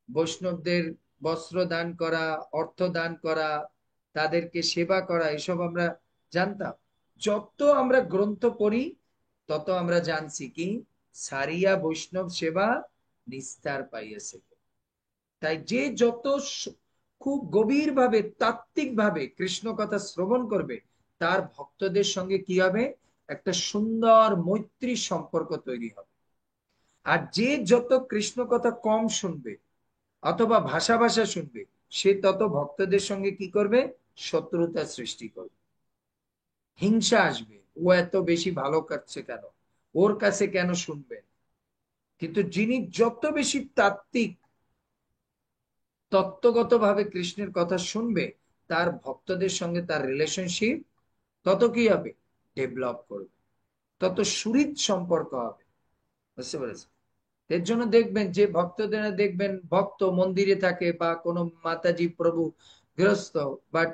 বৈষ্ণবদের বস্ত্র দান করা, অর্থ দান করা, তাদেরকে সেবা করা, এসব আমরা জানতাম। যত আমরা গ্রন্থ পড়ি, তত আমরা জানছি কি, সারিয়া বৈষ্ণব সেবা নিস্তার পাইয়াছে। তাই যে যত খুব গভীর ভাবে, তাত্ত্বিক ভাবে কৃষ্ণ কথা শ্রবণ করবে, তার ভক্তদের সঙ্গে কি হবে, একটা সুন্দর মৈত্রী সম্পর্ক তৈরি হবে। আর যে যত কৃষ্ণ কথা কম শুনবে অথবা ভাষা ভাষা শুনবে, সে তত ভক্তদের সঙ্গে কি করবে? শত্রুতা সৃষ্টি করবে, হিংসা আসবে। ও এত বেশি ভালো কাটছে কেন, ওর কাছে কেন শুনবেন? কিন্তু যিনি যত বেশি তাত্ত্বিক তত্ত্বগত ভাবে কৃষ্ণের কথা শুনবে, তার ভক্তদের সঙ্গে তার রিলেশনশিপ তত কি হবে? ডেভেলপ করবে, তত সুহৃদ সম্পর্ক হবে। বুঝতে পেরেছেন? এর জন্য দেখবেন যে ভক্তদের, দেখবেন ভক্ত মন্দিরে থাকে বা কোনো মাতাজি প্রভু গৃহস্থ, বাট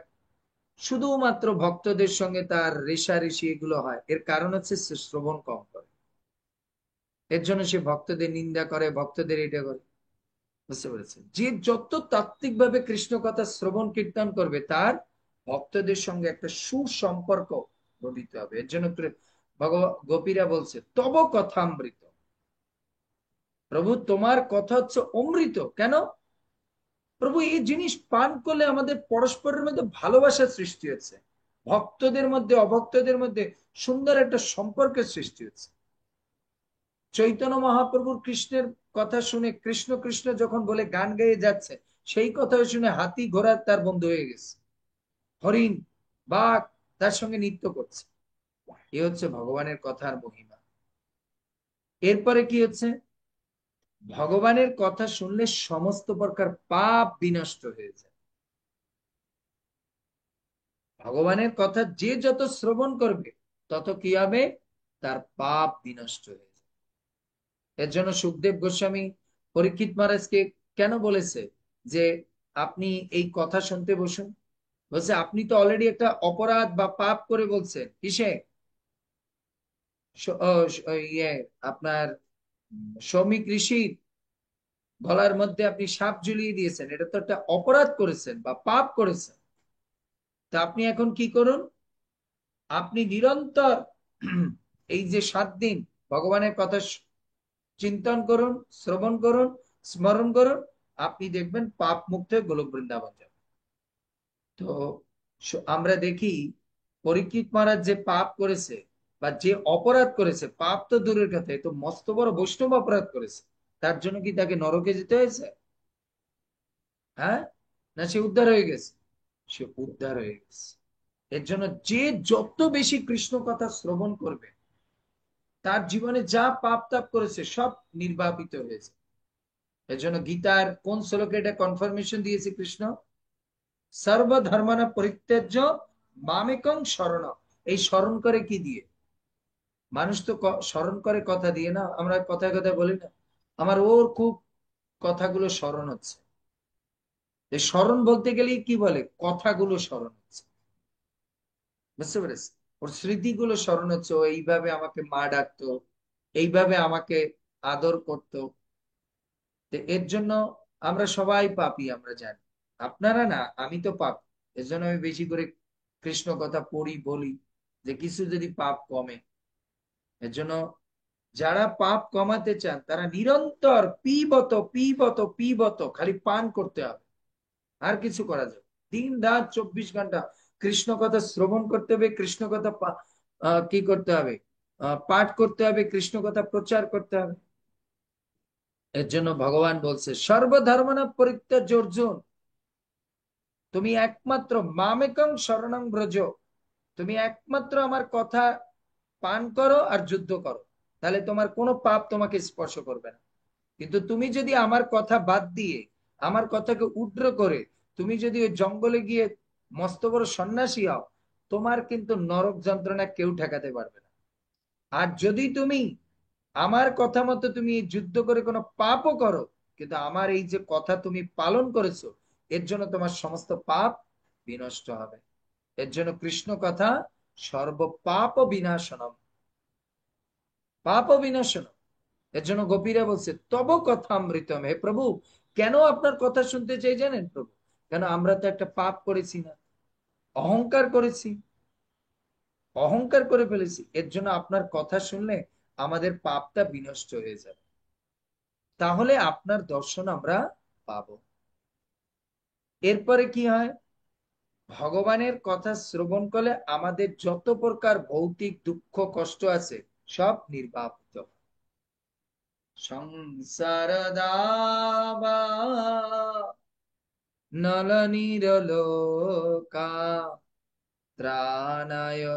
শুধুমাত্র ভক্তদের সঙ্গে তার রেষারেষি এগুলো হয়, এর কারণ হচ্ছে সে শ্রবণ কম করে। এর জন্য সে ভক্তদের নিন্দা করে, ভক্তদের এটা করে। বুঝতে পেরেছেন? যে যত তাত্ত্বিক ভাবে কৃষ্ণ কথা শ্রবণ কীর্তন করবে, তার ভক্তদের সঙ্গে একটা সুসম্পর্ক গঠিত হবে। এর জন্য গোপীরা বলছে তব কথামৃত। প্রভু তোমার কথা হচ্ছে অমৃত। কেন? প্রভু এই জিনিস পান করলে আমাদের পরস্পরের মধ্যে ভালোবাসার সৃষ্টি হচ্ছে, ভক্তদের মধ্যে অভক্তদের মধ্যে সুন্দর একটা সম্পর্কের সৃষ্টি হচ্ছে। চৈতন্য মহাপ্রভুর কৃষ্ণের কথা শুনে, কৃষ্ণ কৃষ্ণ যখন বলে গান গেয়ে যাচ্ছে, সেই কথা শুনে হাতি ঘোড়া তার বন্ধু হয়ে গেছে, হরিণ বাঘ তার সঙ্গে নৃত্য করছে। এ হচ্ছে ভগবানের কথার মহিমা। এরপরে কি হচ্ছে? ভগবানের কথা শুনলে সমস্ত প্রকার পাপ বিনষ্ট হয়ে যায়। ভগবানের কথা যে যত শ্রবণ করবে, তত কি হবে? তার পাপ বিনষ্ট হয়ে যাবে। এর জন্য সুখদেব গোস্বামী পরীক্ষিত মহারাজকে কেন বলেছে যে আপনি এই কথা শুনতে বসুন? বলছে আপনি তো অলরেডি একটা অপরাধ বা পাপ করে, বলছেন কিসে? ইয়ে, আপনার শ্রমিক ঋষির গলার মধ্যে আপনি সাপ ঝুলিয়ে দিয়েছেন, এটা তো একটা অপরাধ করেছেন বা পাপ করেছেন। তা আপনি এখন কি করুন? আপনি নিরন্তর এই যে 7 দিন ভগবানের কথা চিন্তন করুন, শ্রবণ করুন, স্মরণ করুন, আপনি দেখবেন পাপ মুক্ত হয়ে গোলক বৃন্দাবন যাবেন। তো আমরা দেখি পরীক্ষিত মহারাজ যে পাপ করেছে বা যে অপরাধ করেছে, পাপ তো দূরের কথা, এ তো মস্ত বড় বৈষ্ণব অপরাধ করেছে, তার জন্য কি তাকে নরকে যেতে হয়েছে? হ্যাঁ, না সে উদ্ধার হয়ে গেছে? সে উদ্ধার হয়ে গেছে। এর জন্য যে যত বেশি কৃষ্ণ কথা শ্রবণ করবে, তার জীবনে যা পাপ তাপ করেছে সব নির্বাপিত হয়েছে। এর জন্য গীতার কোন শ্লোকে এটা কনফার্মেশন দিয়েছে কৃষ্ণ? সর্বধর্মনা পরিত্যাজ্য মামেকং শরণ। এই স্মরণ করে কি দিয়ে? মানুষ তো স্মরণ করে কথা দিয়ে না, আমরা কথায় কথায় বলি না, আমার ওর খুব কথাগুলো স্মরণ হচ্ছে। এই স্মরণ বলতে গেলেই কি বলে, কথাগুলো স্মরণ হচ্ছে। বুঝতে পেরেছি? ওর স্মৃতিগুলো স্মরণ হচ্ছে, ও এইভাবে আমাকে মা ডাকতো, এইভাবে আমাকে আদর করতো। তো এর জন্য আমরা সবাই পাপী, আমরা জানি। আপনারা না, আমি তো পাপ। এর জন্য আমি বেশি করে কৃষ্ণ কথা পড়ি, বলি, যে কিছু যদি পাপ কমে। এর জন্য যারা পাপ কমাতে চান, তারা নিরন্তর পিবত পিবত পিবত খালি পান করতে হবে, আর কিছু করা যাবে? দিন রাত 24 ঘন্টা কৃষ্ণ কথা শ্রবণ করতে হবে, কৃষ্ণ কথা কি করতে হবে? পাঠ করতে হবে, কৃষ্ণ কথা প্রচার করতে হবে। এর জন্য ভগবান বলছে সর্বধর্মনা পরিত্যাজ্য অর্জুন, তুমি একমাত্র মামেকং শরণং ব্রজ, তুমি একমাত্র আমার কথা পান করো আর যুদ্ধ করো, তাহলে তোমার কোনো পাপ তোমাকে স্পর্শ করবে না। কিন্তু তুমি যদি আমার কথা বাদ দিয়ে, আমার কথাকে উড্র করে, তুমি যদি ওই জঙ্গলে গিয়ে মস্ত বড় সন্ন্যাসী হও, তোমার কিন্তু নরক যন্ত্রণা কেউ ঠেকাতে পারবে না। আর যদি তুমি আমার কথা মতো তুমি যুদ্ধ করে কোনো পাপও করো, কিন্তু আমার এই যে কথা তুমি পালন করেছো, এর জন্য তোমার সমস্ত পাপ বিনষ্ট হবে। এর জন্য কৃষ্ণ কথা সর্ব পাপ বিনাশনম, পাপ বিনাশনম। এর জন্য গোপীরা বলছে তব কথা অমৃতম। হে প্রভু, কেন আপনার কথা শুনতে চাই জানেন প্রভু? কেন আমরা তো একটা পাপ করেছি না, অহংকার করেছি, অহংকার করে ফেলেছি। এর জন্য আপনার কথা শুনলে আমাদের পাপটা বিনষ্ট হয়ে যাবে, তাহলে আপনার দর্শন আমরা পাবো। এরপরে কি হয়? ভগবানের কথা শ্রবণ করলে আমাদের যত প্রকার ভৌতিক দুঃখ কষ্ট আছে, সব নির্বাপিত, সংসার দাবা নল নিরলোকা ত্রাণায়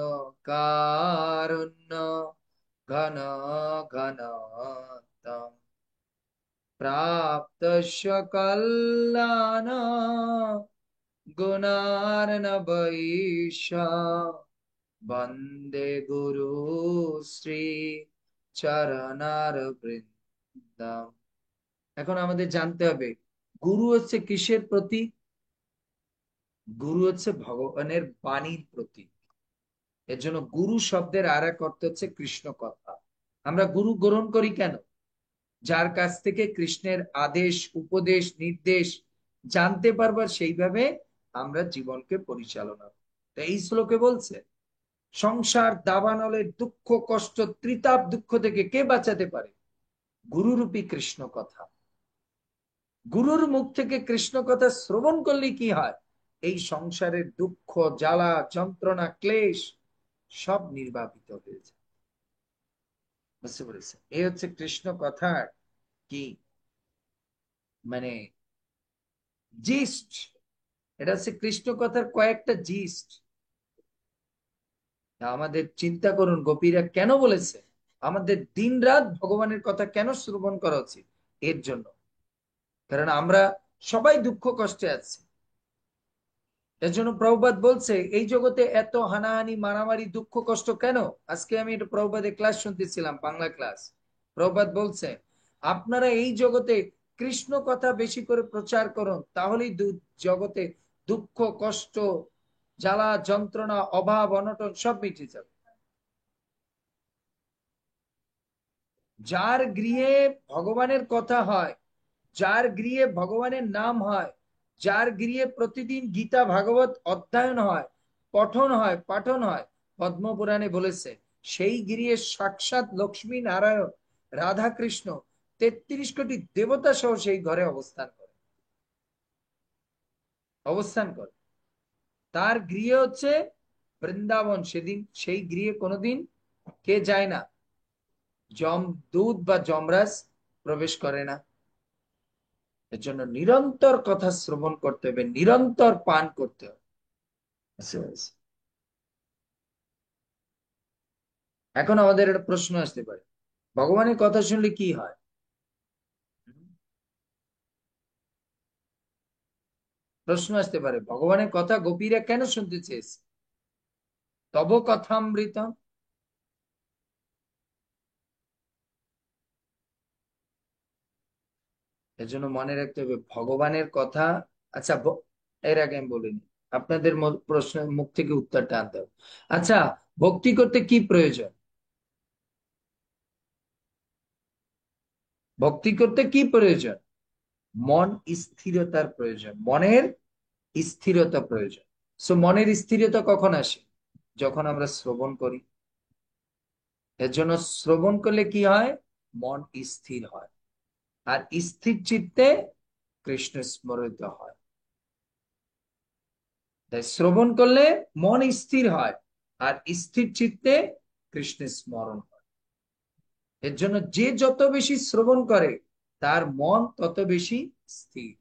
কারুণ্য ঘন ঘন তম প্রাপ্তস্য কল্যাণ গুণার্ণবৈষ বন্দে গুরু শ্রী চরণার বৃন্দম। এখন আমাদের জানতে হবে গুরু হচ্ছে কিসের প্রতীক? গুরু হচ্ছে ভগবানের বাণীর প্রতীক। এর জন্য গুরু শব্দের আর এক অর্থ হচ্ছে কৃষ্ণ কথা। আমরা গুরু গ্রহণ করি কেন? যার কাছ থেকে কৃষ্ণের আদেশ উপদেশ নির্দেশ জানতে পারবো, সেইভাবে আমরা জীবনকে পরিচালনা করব। এই শ্লোকে বলছে সংসার দাবানলের দুঃখ কষ্ট ত্রিতাপ দুঃখ থেকে কে বাঁচাতে পারে? গুরুরূপী কৃষ্ণ কথা। গুরুর মুখ থেকে কৃষ্ণ কথা শ্রবণ করলে কি হয়? এই সংসারের দুঃখ জ্বালা যন্ত্রণা ক্লেশ সব নির্বাপিত হয়ে যায়। বুঝতে পেরেছে? এই হচ্ছে কৃষ্ণ কথার কি মানে জিস্ট। এটা হচ্ছে কৃষ্ণ কথার কয়েকটা জিস্ট। আমাদের চিন্তা করুন গোপীরা কেন বলেছে আমাদের দিনরাত ভগবানের কথা কেন শ্রবণ করা উচিত? এর জন্য। কারণ আমরা সবাই দুঃখ কষ্টে আছি। এর জন্য প্রভুপাদ বলছে এই জগতে এত হানাহানি মারামারি দুঃখ কষ্ট কেন? আজকে আমি এটা প্রভুপাদের ক্লাস শুনতেছিলাম, বাংলা ক্লাস। প্রভুপাদ বলছে আপনারা এই জগতে কৃষ্ণ কথা বেশি করে প্রচার করুন, তাহলেই জগতে দুঃখ কষ্ট জ্বালা যন্ত্রণা অভাব অনটন সব মিটে যাবে। যার গৃহে ভগবানের কথা হয়, যার গৃহে ভগবানের নাম হয়, যার গৃহে প্রতিদিন গীতা ভাগবত অধ্যয়ন হয়, পঠন হয় পাঠন হয়, পদ্মপুরাণে বলেছে সেই গৃহে সাক্ষাৎ লক্ষ্মী নারায়ণ রাধা কৃষ্ণ 33 কোটি দেবতা সহ সেই ঘরে অবস্থান করে। তার গৃহে হচ্ছে বৃন্দাবন। সেদিন সেই গৃহে কোনোদিন কে যায় না? যমদূত বা যমরাজ প্রবেশ করে না। এর জন্য নিরন্তর কথা শ্রবণ করতে হবে, নিরন্তর পান করতে হবে। বুঝতে পেরেছি? এখন আমাদের একটা প্রশ্ন আসতে পারে, ভগবানের কথা শুনলে কি হয়? প্রশ্ন আসতে পারে ভগবানের কথা গোপীরা কেন শুনতে চেয়েছে? তব কথামৃত। এর জন্য মনে রাখতে হবে ভগবানের কথা। আচ্ছা, এর আগে আমি বলিনি, আপনাদের প্রশ্নের মুখ থেকে উত্তরটা আনতে হবে। আচ্ছা, ভক্তি করতে কি প্রয়োজন? ভক্তি করতে কি প্রয়োজন? মন স্থিরতার প্রয়োজন, মনের স্থিরতা প্রয়োজন। সো মনের স্থিরতা কখন আসে? যখন আমরা শ্রবণ করি। এর জন্য শ্রবণ করলে কি হয়? মন স্থির হয়। আর স্থির চিত্তে কৃষ্ণ স্মরিত হয়। তাই শ্রবণ করলে মন স্থির হয়, আর স্থির চিত্তে কৃষ্ণ স্মরণ হয়। এর জন্য যে যত বেশি শ্রবণ করে তার মন তত বেশি স্থির।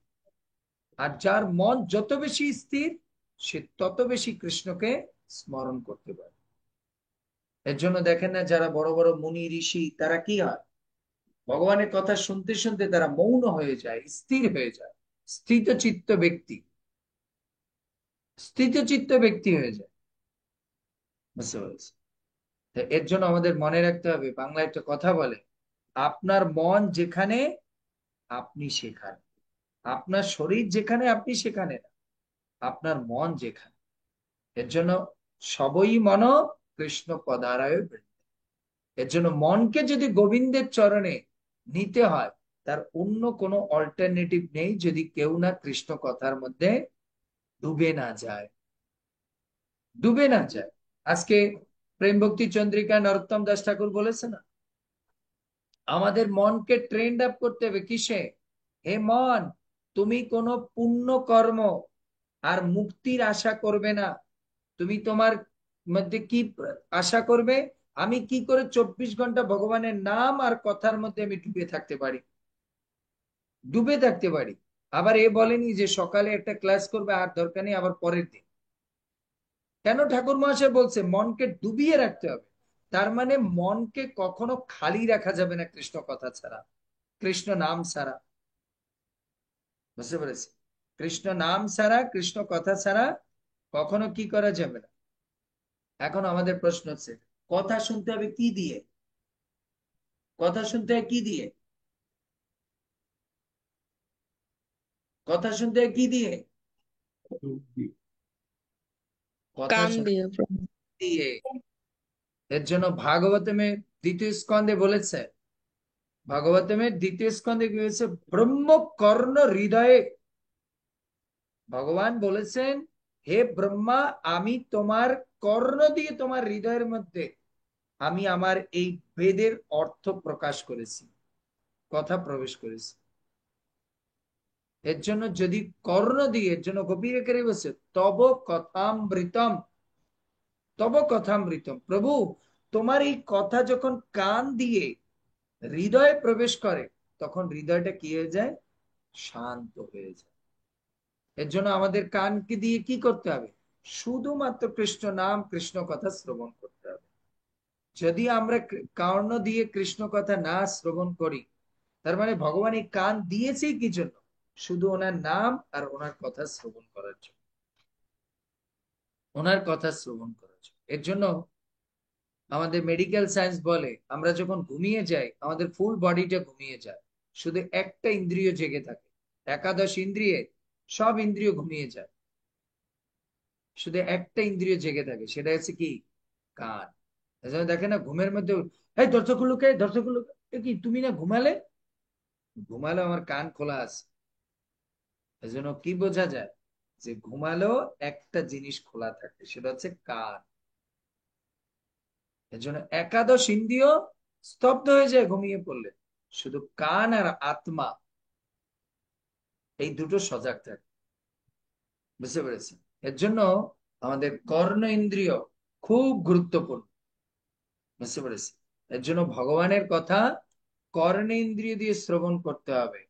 আর যার মন যত বেশি স্থির সে তত বেশি কৃষ্ণকে স্মরণ করতে পারে। এর জন্য দেখেন না যারা বড় বড় মুনি ঋষি তারা কি হয়? ভগবানের কথা শুনতে শুনতে তারা মৌন হয়ে যায়, স্থির হয়ে যায়। স্থিতচিত্ত ব্যক্তি, স্থিতচিত্ত ব্যক্তি হয়ে যায়। বুঝতে পেরেছি? তো এর জন্য আমাদের মনে রাখতে হবে, বাংলা একটা কথা বলে আপনার মন যেখানে আপনি সেখানে। আপনার শরীর যেখানে আপনি সেখানে না, আপনার মন যেখানে। এর জন্য সবই মন কৃষ্ণ পদারয় বৃন্দে। এর জন্য মনকে যদি গোবিন্দের চরণে নিতে হয়, তার অন্য কোনো অল্টারনেটিভ নেই, যদি কেউ না কৃষ্ণ কথার মধ্যে ডুবে না যায়। ডুবে না যায়। আজকে প্রেম ভক্তি চন্দ্রিকা নরোত্তম দাস ঠাকুর বলেছে না, আমাদের মনকে ট্রেন্ড আপ করতে হবে কিসে? হে মন, তুমি কোনো পুণ্য কর্ম আর মুক্তির আশা করবে না। তুমি তোমার মধ্যে কি আশা করবে? আমি কি করে 24 ঘন্টা ভগবানের নাম আর কথার মধ্যে আমি ডুবে থাকতে পারি? ডুবে থাকতে পারি। আবার এ বলেনি যে সকালে একটা ক্লাস করবে আর দরকার নেই আবার পরের দিন। কেন ঠাকুর মহাশয় বলছে মনকে ডুবিয়ে রাখতে হবে? তার মানে মনকে কখনো খালি রাখা যাবে না কৃষ্ণ কথা ছাড়া, কৃষ্ণ নাম ছাড়া। বুঝতে পেরেছি? কৃষ্ণ নাম ছাড়া, কৃষ্ণ কথা ছাড়া কখনো কি করা যাবে না। এখন আমাদের প্রশ্ন হচ্ছে, কথা শুনতে হবে কি দিয়ে? কথা শুনতে হয় কি দিয়ে? কথা শুনতে হয় কি দিয়ে? কথা কান শুনতে দিয়ে প্রভু। দিয়ে। এর জন্য ভাগবতমে দ্বিতীয় স্কন্ধে বলেছে, ভাগবতমের দ্বিতীয় স্কন্ধে কি হয়েছে? ব্রহ্ম কর্ণ হৃদয়ে। ভগবান বলেছেন, হে ব্রহ্মা, আমি তোমার কর্ণ দিয়ে তোমার হৃদয়ের মধ্যে আমি আমার এই বেদের অর্থ প্রকাশ করেছি, কথা প্রবেশ করেছি। এর জন্য যদি কর্ণ দিয়ে, এর জন্য গোপী রেখে বলছে তব কথামৃতম, তব কথামৃতম। প্রভু, তোমার এই কথা যখন কান দিয়ে হৃদয়ে প্রবেশ করে, তখন হৃদয়টা কি হয়ে যায়? শান্ত হয়ে যায়। এর জন্য আমাদের কানকে দিয়ে কি করতে হবে? শুধুমাত্র কৃষ্ণ নাম, কৃষ্ণ কথা শ্রবণ করতে হবে। যদি আমরা কর্ণ দিয়ে কৃষ্ণ কথা না শ্রবণ করি, তার মানে ভগবান এই কান দিয়েছেই কি জন্য? শুধু ওনার নাম আর ওনার কথা শ্রবণ করার জন্য, ওনার কথা শ্রবণ করার জন্য। এর জন্য আমাদের মেডিকেল সায়েন্স বলে, আমরা যখন ঘুমিয়ে যাই আমাদের ফুল বডিটা ঘুমিয়ে যায়, শুধু একটা ইন্দ্রিয় জেগে থাকে। একাদশ ইন্দ্রিয়ে সব ইন্দ্রিয় ঘুমিয়ে যায়, শুধু একটা ইন্দ্রিয় জেগে থাকে, সেটা হচ্ছে কি? কান। এজন্য দেখে না ঘুমের মধ্যে, এই দর্শকগুলোকে, দর্শকগুলোকে, কি তুমি না ঘুমালে? ঘুমালো, আমার কান খোলা আছে। এজন্য কি বোঝা যায়? যে ঘুমালেও একটা জিনিস খোলা থাকে, সেটা হচ্ছে কান। এজন্য একাদশ ইন্দ্রিয় স্তব্ধ হয়ে যায় ঘুমিয়ে পড়লে, শুধু কান আর আত্মা এই দুটো সজাগ থাকে। বুঝতে পেরেছেন? এর জন্য আমাদের কর্ণ ইন্দ্রিয় খুব গুরুত্বপূর্ণ। বুঝতে পেরেছি? এর জন্য ভগবানের কথা কর্ণেন্দ্রিয় দিয়ে শ্রবণ করতে হবে।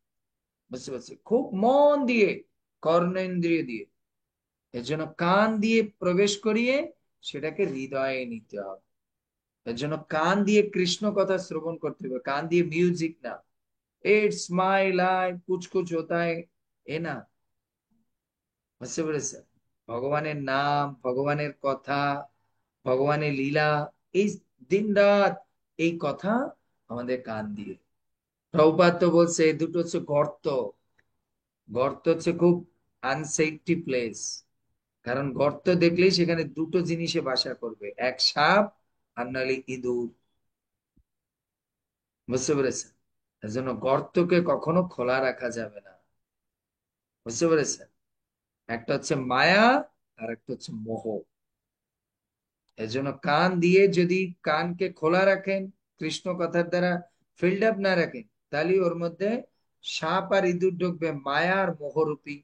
বুঝতে পারছি? খুব মন দিয়ে, কর্ণেন্দ্রিয় দিয়ে। এর জন্য কান দিয়ে প্রবেশ করিয়ে সেটাকে হৃদয়ে নিতে হবে। এর জন্য কান দিয়ে কৃষ্ণ কথা শ্রবণ করতে হবে, কান দিয়ে মিউজিক না। It's my life, Kuch Kuch হোতা হ্যায়, এ না। বুঝতে পেরেছে? ভগবানের নাম, ভগবানের কথা, ভগবানের লীলা, এই দিন রাত এই কথা আমাদের কান দিয়ে। প্রভুপাদ তো বলছে এই দুটো হচ্ছে গর্ত। গর্ত হচ্ছে খুব আনসেফটি প্লেস। কারণ গর্ত দেখলেই সেখানে দুটো জিনিসে বাসা করবে, এক সাপ আর নাহলে ইঁদুর। বুঝতে পেরেছেন? এজন্য গর্তকে কখনো খোলা রাখা যাবে না। বুঝতে পেরেছেন? একটা হচ্ছে মায়া আর একটা হচ্ছে মোহ। এজন্য কান দিয়ে যদি কানকে খোলা রাখেন, কৃষ্ণ কথার দ্বারা ফিল্ড আপ না রাখেন, তাহলে ওর মধ্যে সাপ আর ইঁদুর ঢুকবে, মায়া আর মোহরূপী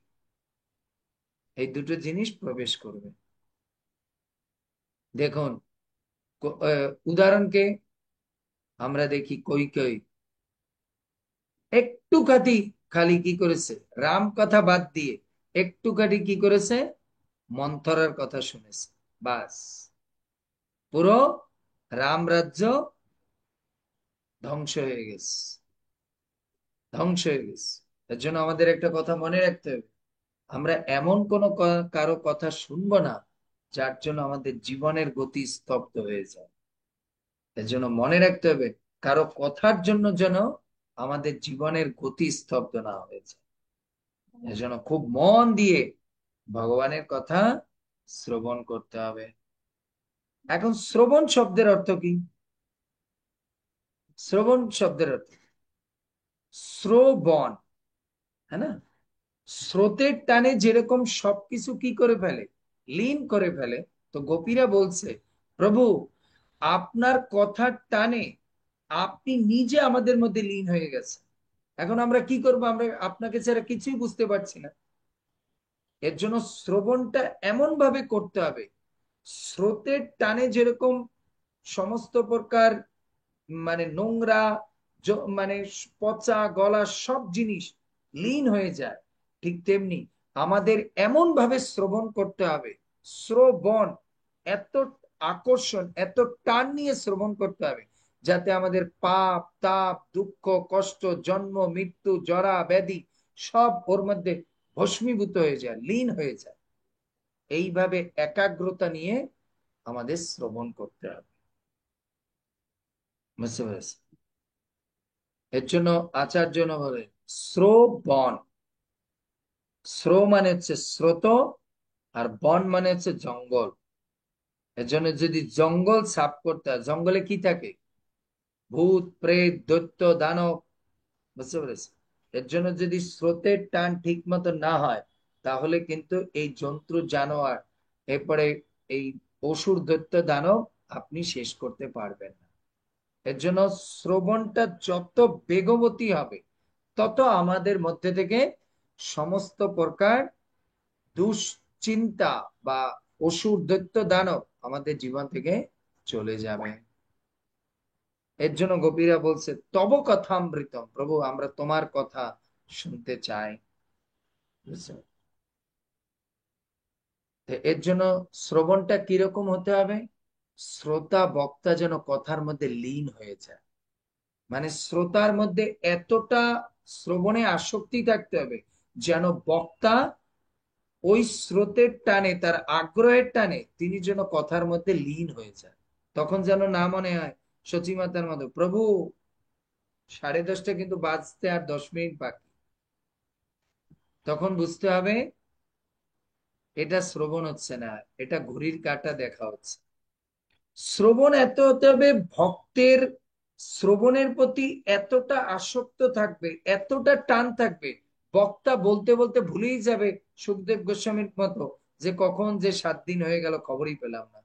এই দুটো জিনিস প্রবেশ করবে। দেখুন, উদাহরণকে আমরা দেখি, কই কই একটু খাটি খালি কি করেছে, রাম কথা বাদ দিয়ে একটু খাটি কি করেছে, মন্থরার কথা শুনেছে, বাস পুরো রাম রাজ্য ধ্বংস হয়ে গেছে, ধ্বংস হয়ে গেছে। এর জন্য আমাদের একটা কথা মনে রাখতে হবে, আমরা এমন কোন কারো কথা শুনবো না যার জন্য আমাদের জীবনের গতি স্তব্ধ হয়ে যায়। এর জন্য মনে রাখতে হবে, কারো কথার জন্য যেন আমাদের জীবনের গতি স্তব্ধ না হয়ে যায়। এজন্য খুব মন দিয়ে ভগবানের কথা শ্রবণ করতে হবে। এখন শ্রবণ শব্দের অর্থ কি? শ্রবণ শব্দের অর্থ শ্রবণ, হ্যাঁ না? স্রোতের টানে যেরকম সবকিছু কি করে ফেলে, লীন করে ফেলে। তো গোপীরা বলছে, প্রভু, আপনার কথার টানে আপনি নিজে আমাদের মধ্যে লীন হয়ে গেছে। এখন আমরা কি করব? আমরা আপনাকে ছাড়া কিছুই বুঝতে পারছি না। এর জন্য শ্রবণটা এমন ভাবে করতে হবে, স্রোতের টানে যেরকম সমস্ত প্রকার মানে নোংরা, মানে পচা গলা সব জিনিস লীন হয়ে যায়। ঠিক তেমনি আমাদের এমন ভাবে শ্রবণ করতে হবে, শ্রবণ এত আকর্ষণ, এত টান নিয়ে শ্রবণ করতে হবে, যাতে আমাদের পাপ তাপ দুঃখ কষ্ট জন্ম মৃত্যু জরা ব্যাধি সব ওর মধ্যে ভস্মীভূত হয়ে যায়, লীন হয়ে যায়। এইভাবে একাগ্রতা নিয়ে আমাদের শ্রবণ করতে হবে। বুঝতে পেরেছি? এর জন্য আচার্য বলে শ্রবণ। শ্রো মানে হচ্ছে স্রোত, আর বন মানে হচ্ছে জঙ্গল। এর জন্য যদি জঙ্গল সাফ করতে হয়, জঙ্গলে কি থাকে? ভূত প্রেত দৈত্য দানব। বুঝতে পেরেছি? এর জন্য যদি স্রোতের টান ঠিক মতো না হয়, তাহলে কিন্তু এই জন্তু জানোয়ার, এরপরে এই অসুর দৈত্য দানব আপনি শেষ করতে পারবেন না। এর জন্য শ্রবণটা যত বেগবতী হবে, তত আমাদের মধ্যে থেকে সমস্ত প্রকার দুশ্চিন্তা বা অসুর দৈত্য দানব আমাদের জীবন থেকে চলে যাবে। এর জন্য গোপীরা বলছে তব কথামৃতম, প্রভু আমরা তোমার কথা শুনতে চাই। বুঝছো? তো এর জন্য শ্রবণটা কিরকম হতে হবে? শ্রোতা বক্তা যেন কথার মধ্যে লীন হয়ে যায়। মানে শ্রোতার মধ্যে এতটা শ্রবণে আসক্তি থাকতে হবে, যেন বক্তা ওই স্রোতের টানে, তার আগ্রহের টানে তিনি যেন কথার মধ্যে লীন হয়ে যায়। তখন যেন না মনে হয় সচিমাতার মতো, প্রভু 10:30 কিন্তু বাজতে আর 10 মিনিট বাকি। তখন বুঝতে হবে এটা শ্রবণ হচ্ছে না, এটা ঘড়ির কাঁটা দেখা হচ্ছে। শ্রবণ এত হতে হবে, ভক্তের শ্রবণের প্রতি এতটা আসক্ত থাকবে, এতটা টান থাকবে, বক্তা বলতে বলতে ভুলেই যাবে সুখদেব গোস্বামীর মতো, যে কখন যে 7 দিন হয়ে গেল খবরই পেলাম না।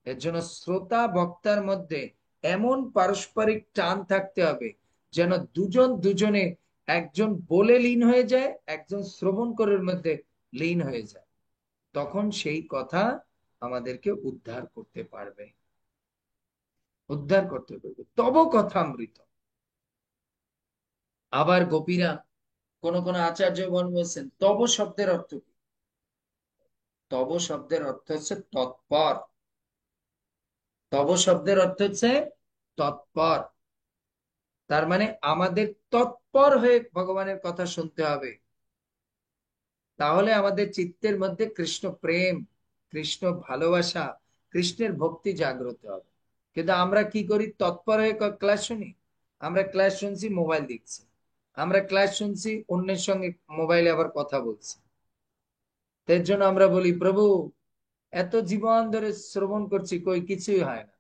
এর জন্য শ্রোতা বক্তার মধ্যে এমন পারস্পরিক টান থাকতে হবে, যেন দুজন দুজনে, একজন বলে লীন হয়ে যায়, একজন শ্রবণ করার মধ্যে লীন হয়ে যায়। তখন সেই কথা আমাদেরকে উদ্ধার করতে পারবে, উদ্ধার করতে পারবে। তব কথামৃত। আবার গোপীরা, কোন কোন আচার্যগণ বলছেন তব শব্দের অর্থ কি? তব শব্দের অর্থ হচ্ছে তৎপর। তব শব্দের অর্থ হচ্ছে তৎপর। তার মানে আমাদের তৎপর হয়ে ভগবানের কথা শুনতে হবে। তাহলে আমাদের চিত্তের মধ্যে কৃষ্ণ প্রেম, কৃষ্ণ ভালোবাসা, কৃষ্ণের ভক্তি জাগ্রত হবে। কিন্তু আমরা কি করি? তৎপর হয়ে ক্লাস শুনি। আমরা ক্লাস শুনছি, মোবাইল দেখছি। আমরা ক্লাস শুনছি, অন্যের সঙ্গে মোবাইলে আবার কথা বলছি। এর জন্য আমরা বলি, প্রভু এত জীবন ধরে শ্রবণ করছি, কই কিছুই হয় না।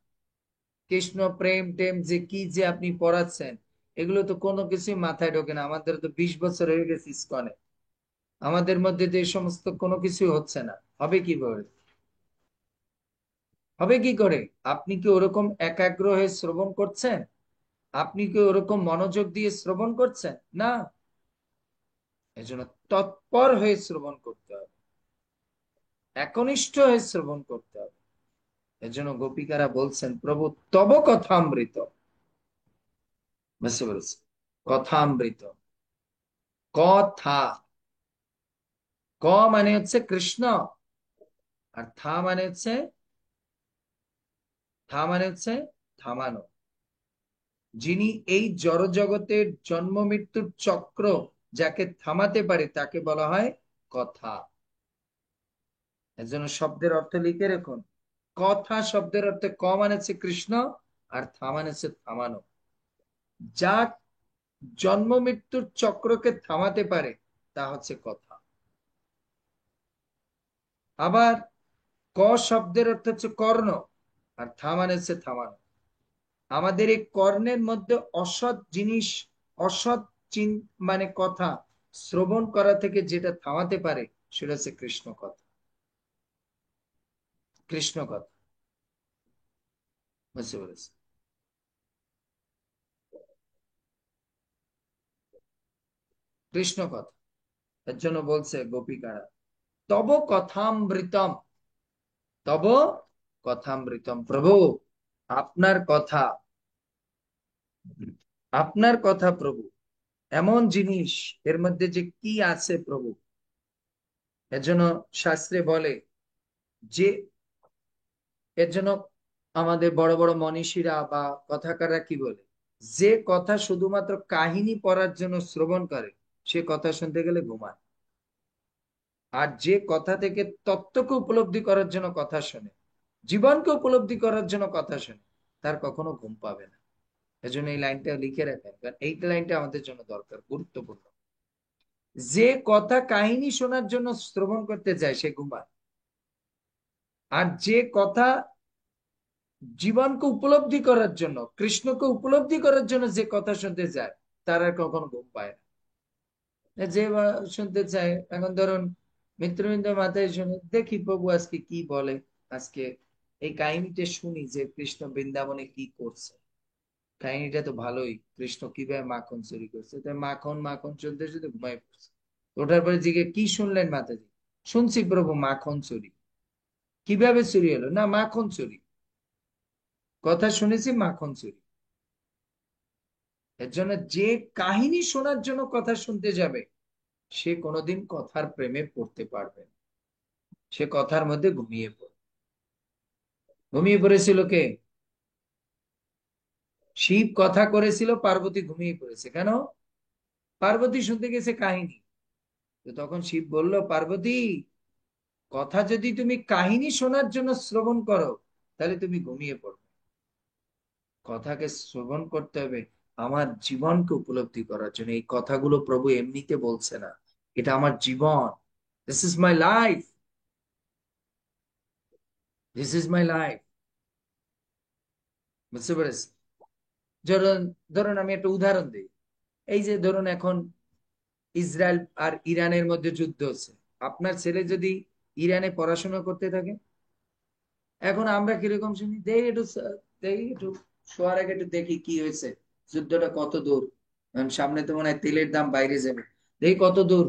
কৃষ্ণ প্রেম টেম যে কি যে আপনি পড়াচ্ছেন, এগুলো তো কোনো কিছুই মাথায় ঢোকে না। আমাদের তো 20 বছর হয়ে গেছে ইস্কনে, আমাদের মধ্যে তো এই সমস্ত কোনো কিছু হচ্ছে না। হবে কি করে? হবে কি করে? আপনি কি ওরকম একাগ্র হয়ে শ্রবণ করছেন? আপনি কি ওরকম মনোযোগ দিয়ে শ্রবণ করছেন? না। এজন্য তৎপর হয়ে শ্রবণ করতে হবে, একনিষ্ঠ হয়ে শ্রবণ করতে হবে। এজন্য গোপিকারা বলছেন প্রভু তব কথামৃত। বুঝতে পেরেছি? কথামৃত। কথা, ক মানে হচ্ছে কৃষ্ণ, আর থা মানে হচ্ছে থামানো। যিনি এই জড় জগতের জন্ম মৃত্যুর চক্র যাকে থামাতে পারে, তাকে বলা হয় কথা। এর জন্য শব্দের অর্থ লিখে রাখুন। কথা শব্দের অর্থে ক মানে হচ্ছে কৃষ্ণ, আর থা মানে হচ্ছে থামানো। যা জন্ম মৃত্যুর চক্রকে থামাতে পারে, তা হচ্ছে কথা। আবার ক শব্দের অর্থ হচ্ছে কর্ণ, আর থা মানে হচ্ছে থামানো। আমাদের এই কর্ণের মধ্যে অসৎ জিনিস, অসৎ মানে কথা শ্রবণ করা থেকে যেটা থামাতে পারে, সেটা হচ্ছে কৃষ্ণ কথা। কৃষ্ণ কথা। বুঝতে পেরেছি? কৃষ্ণ কথা। এর জন্য বলছে গোপিকারা তব কথামৃতম। তব কথামৃতম। প্রভু, আপনার কথা, আপনার কথা প্রভু এমন জিনিস, এর মধ্যে যে কি আছে প্রভু। এজন্য শাস্ত্রে বলে যে, এর জন্য আমাদের বড় বড় মনীষীরা বা কথাকাররা কি বলে, যে কথা শুধুমাত্র কাহিনী পড়ার জন্য শ্রবণ করে সে কথা শুনতে গেলে ঘুমায়। আর যে কথা থেকে তত্ত্বকে উপলব্ধি করার জন্য কথা শোনে, জীবনকে উপলব্ধি করার জন্য কথা শোনে, তার কখনো ঘুম পাবে না। এজন্য এই লাইনটা লিখে রাখেন, কারণ এই লাইনটা আমাদের জন্য দরকার, গুরুত্বপূর্ণ। যে কথা কাহিনী শোনার জন্য শ্রবণ করতে যায় সে ঘুমায়, আর যে কথা জীবনকে উপলব্ধি করার জন্য, কৃষ্ণকে উপলব্ধি করার জন্য যে কথা শুনতে চায়, তার আর কখনো ঘুম পায় না। যে শুনতে চায়, এখন ধরুন মিত্রবৃন্দ মাথায় শুনে দেখি প্রভু আজকে কি বলে, আজকে এই কাহিনীটা শুনি যে কৃষ্ণ বৃন্দাবনে কি করছে। কাহিনীটা তো ভালোই, কৃষ্ণ কিভাবে মাখন চুরি করছে, তাই মাখন মাখন চলতে শুধু ঘুমাই পড়ছে। ওঠার পরে জিজ্ঞে কি শুনলেন মাতাজি? শুনছি প্রভু মাখন চুরি। কিভাবে চুরি হলো? না, মাখন চুরি। কথা শুনেছি, মাখন চুরি। এর জন্য যে কাহিনী শোনার জন্য কথা শুনতে যাবে সে কোনোদিন কথার প্রেমে পড়তে পারবে না। সে কথার মধ্যে ঘুমিয়ে পড়ে। ঘুমিয়ে পড়েছিল কে? শিব কথা করেছিল, পার্বতী ঘুমিয়ে পড়েছে কেন? পার্বতী শুনতে গেছে কাহিনী। তো তখন শিব বলল, পার্বতী, কথা যদি তুমি কাহিনী শোনার জন্য শ্রবণ করো তাহলে তুমি ঘুমিয়ে পড়বে। কথাকে শ্রবণ করতে হবে আমার জীবনকে উপলব্ধি করার জন্য। এই কথাগুলো প্রভু এমনিতে বলছে না, এটা আমার জীবন। This is my life, this is my life. বুঝতে পেরেছি? ধরুন, ধরুন আমি একটা উদাহরণ দিই। এই যে ধরুন এখন ইসরায়েল আর ইরানের মধ্যে যুদ্ধ হচ্ছে। আপনার ছেলে যদি ইরানে পড়াশোনা করতে থাকে, এখন আমরা কিরকম শুনি, দেখি একটু শোয়ার আগে একটু দেখি কি হয়েছে, যুদ্ধটা কত দূর। এখন সামনে তো মনে হয় তেলের দাম বাইরে যাবে, দেখি কত দূর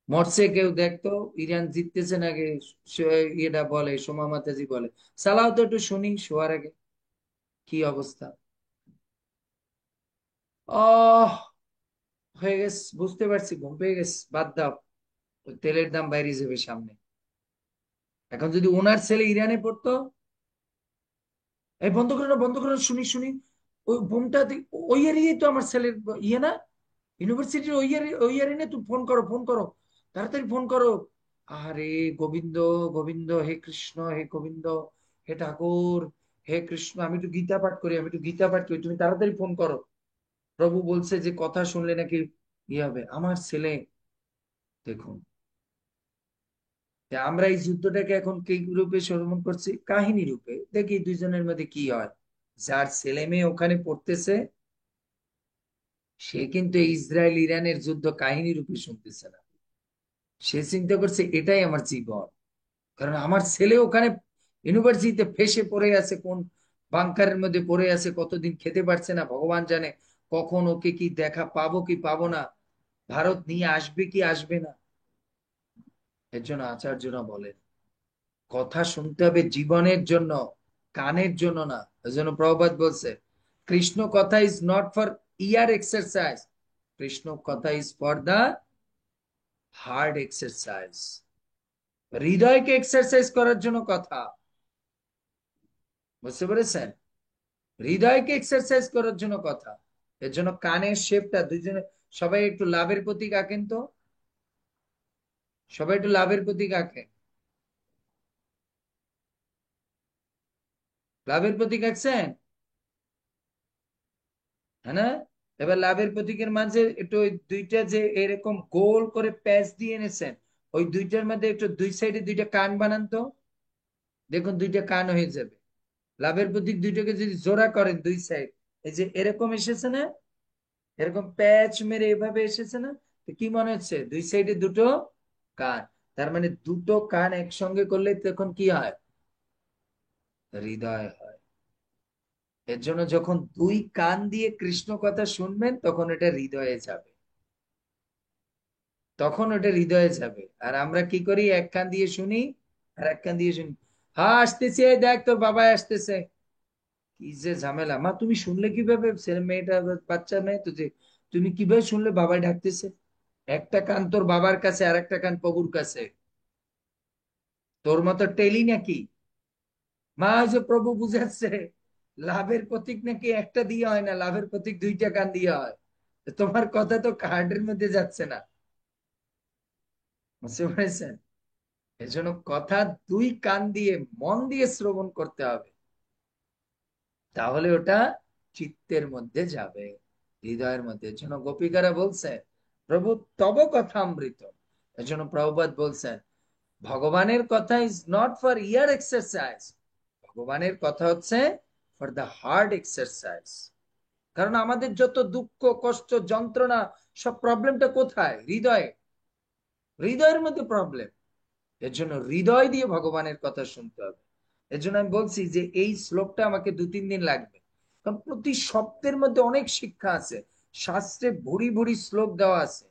মরছে কেউ, দেখতো ইরান জিততেছে নাকি। এটা বলে সোমা মাতাজি বলে, সালাও তো একটু শুনি শোয়ার আগে কি অবস্থা। আহ হয়ে গেছে, বুঝতে পারছি, ঘুম পেয়ে গেছে, বাদ দাও, ওই তেলের দাম বাইরে যাবে সামনে। এখন যদি ওনার ছেলে ইরানে পড়তো, এই বন্ধ করো না, বন্ধ করো না, শুনি শুনি, ওই বোমটা ওই এরিয়াই তো আমার ছেলের ইয়ে না, ইউনিভার্সিটির ওই এরিয়া, তুমি ফোন করো, ফোন করো, তাড়াতাড়ি ফোন করো। আরে গোবিন্দ, গোবিন্দ, হে কৃষ্ণ, হে গোবিন্দ, হে ঠাকুর, হে কৃষ্ণ, আমি একটু গীতা পাঠ করি, আমি একটু গীতা পাঠ করি, তুমি তাড়াতাড়ি ফোন করো। প্রভু বলছে যে কথা শুনলে নাকি ইয়ে হবে। আমার ছেলে, দেখুন, যে আমরা এই যুদ্ধটাকে এখন কি রূপে শ্রবণ করছি? কাহিনী রূপে। দেখি দুইজনের মধ্যে কি হয়। যার ছেলে মেয়ে ওখানে পড়তেছে সে কিন্তু ইসরায়েল ইরানের যুদ্ধ কাহিনী রূপে শুনতেছে না, সে চিন্তা করছে এটাই আমার জীবন। কারণ আমার ছেলে ওখানে ইউনিভার্সিটিতে ফেসে পড়ে আছে, কোন বাংকারের মধ্যে পড়ে আছে, কতদিন খেতে পারছে না ভগবান জানে, কখন ওকে কি দেখা পাবো কি পাবো না, ভারত নিয়ে আসবে কি আসবে না। এর জন্য আচার্যরা বলেন কথা শুনতে হবে জীবনের জন্য, কানের জন্য না। এই জন্য প্রভুপাদ বলছে কৃষ্ণ কথা is not for ear exercise, Krishna কথা is for the heart exercise. হৃদয়কে এক্সারসাইজ করার জন্য কথা। বুঝতে পেরেছেন? হৃদয়কে এক্সারসাইজ করার জন্য কথা। এর জন্য কানের শেপটা দুইজনে, সবাই একটু লাভের প্রতীক আঁকেন তো, সবাই একটু লাভের প্রতীক আঁকেন। লাভের প্রতীক আঁকছেন? হ্যাঁ না? এবার লাভের প্রতীকের মাঝে একটু ওই দুইটা যে এরকম গোল করে প্যাচ দিয়ে এনেছেন, ওই দুইটার মধ্যে একটু দুই সাইডে দুইটা কান বানান তো, দেখুন দুইটা কান হয়ে যাবে। লাভের প্রতীক দুইটাকে যদি জোড়া করেন দুই সাইড, এই যে এরকম এসেছে না, এরকম প্যাচ মেরে এভাবে এসেছে না, তো কি মনে হচ্ছে? দুই সাইডে দুটো কান। তার মানে দুটো কান একসঙ্গে করলে তখন কি হয়? হৃদয় হয়। এর জন্য যখন দুই কান দিয়ে কৃষ্ণ কথা শুনবেন তখন এটা হৃদয়ে যাবে, তখন ওটা হৃদয়ে যাবে। আর আমরা কি করি? এক কান দিয়ে শুনি আর এক কান দিয়ে শুনি। হ্যাঁ আসতেছি, এই দেখ তোর বাবা আসতেছে। কি যে ঝামেলা! মা তুমি শুনলে কিভাবে? ছেলে মেয়েটা, বাচ্চা মেয়ে তো, যে তুমি কিভাবে শুনলে বাবাই ডাকতেছে? একটা কান তোর বাবার কাছে আর একটা কান প্রভুর কাছে। তোর মতো টেলি নাকি? মা ওই যে প্রভু বুঝাচ্ছে, লাভের প্রতীক নাকি একটা দিয়ে হয় না, লাভের প্রতীক দুইটা কান দিয়ে হয়। তো তোমার কথা তো কার্ডের মধ্যে যাচ্ছে না, বুঝতে পেরেছেন? এজন্য কথা দুই কান দিয়ে মন দিয়ে শ্রবণ করতে হবে, তাহলে ওটা চিত্তের মধ্যে যাবে, হৃদয়ের মধ্যে। এজন্য গোপিকারা বলছে, প্রভু তব কথা অমৃত। এজন্য প্রভুপাদ বলছেন, ভগবানের কথা is not for ear exercise, ভগবানের কথা হচ্ছে ফর দ্য হার্ট এক্সারসাইজ। কারণ আমাদের যত দুঃখ কষ্ট যন্ত্রণা, সব প্রবলেমটা কোথায়? হৃদয়ে। হৃদয়ের মধ্যে প্রবলেম। এর জন্য হৃদয় দিয়ে ভগবানের কথা শুনতে হবে। এর জন্য আমি বলছি যে এই শ্লোকটা আমাকে 2-3 দিন লাগবে, কারণ প্রতি শব্দের মধ্যে অনেক শিক্ষা আছে। শাস্ত্রে ভুরি ভুরি শ্লোক দেওয়া আছে,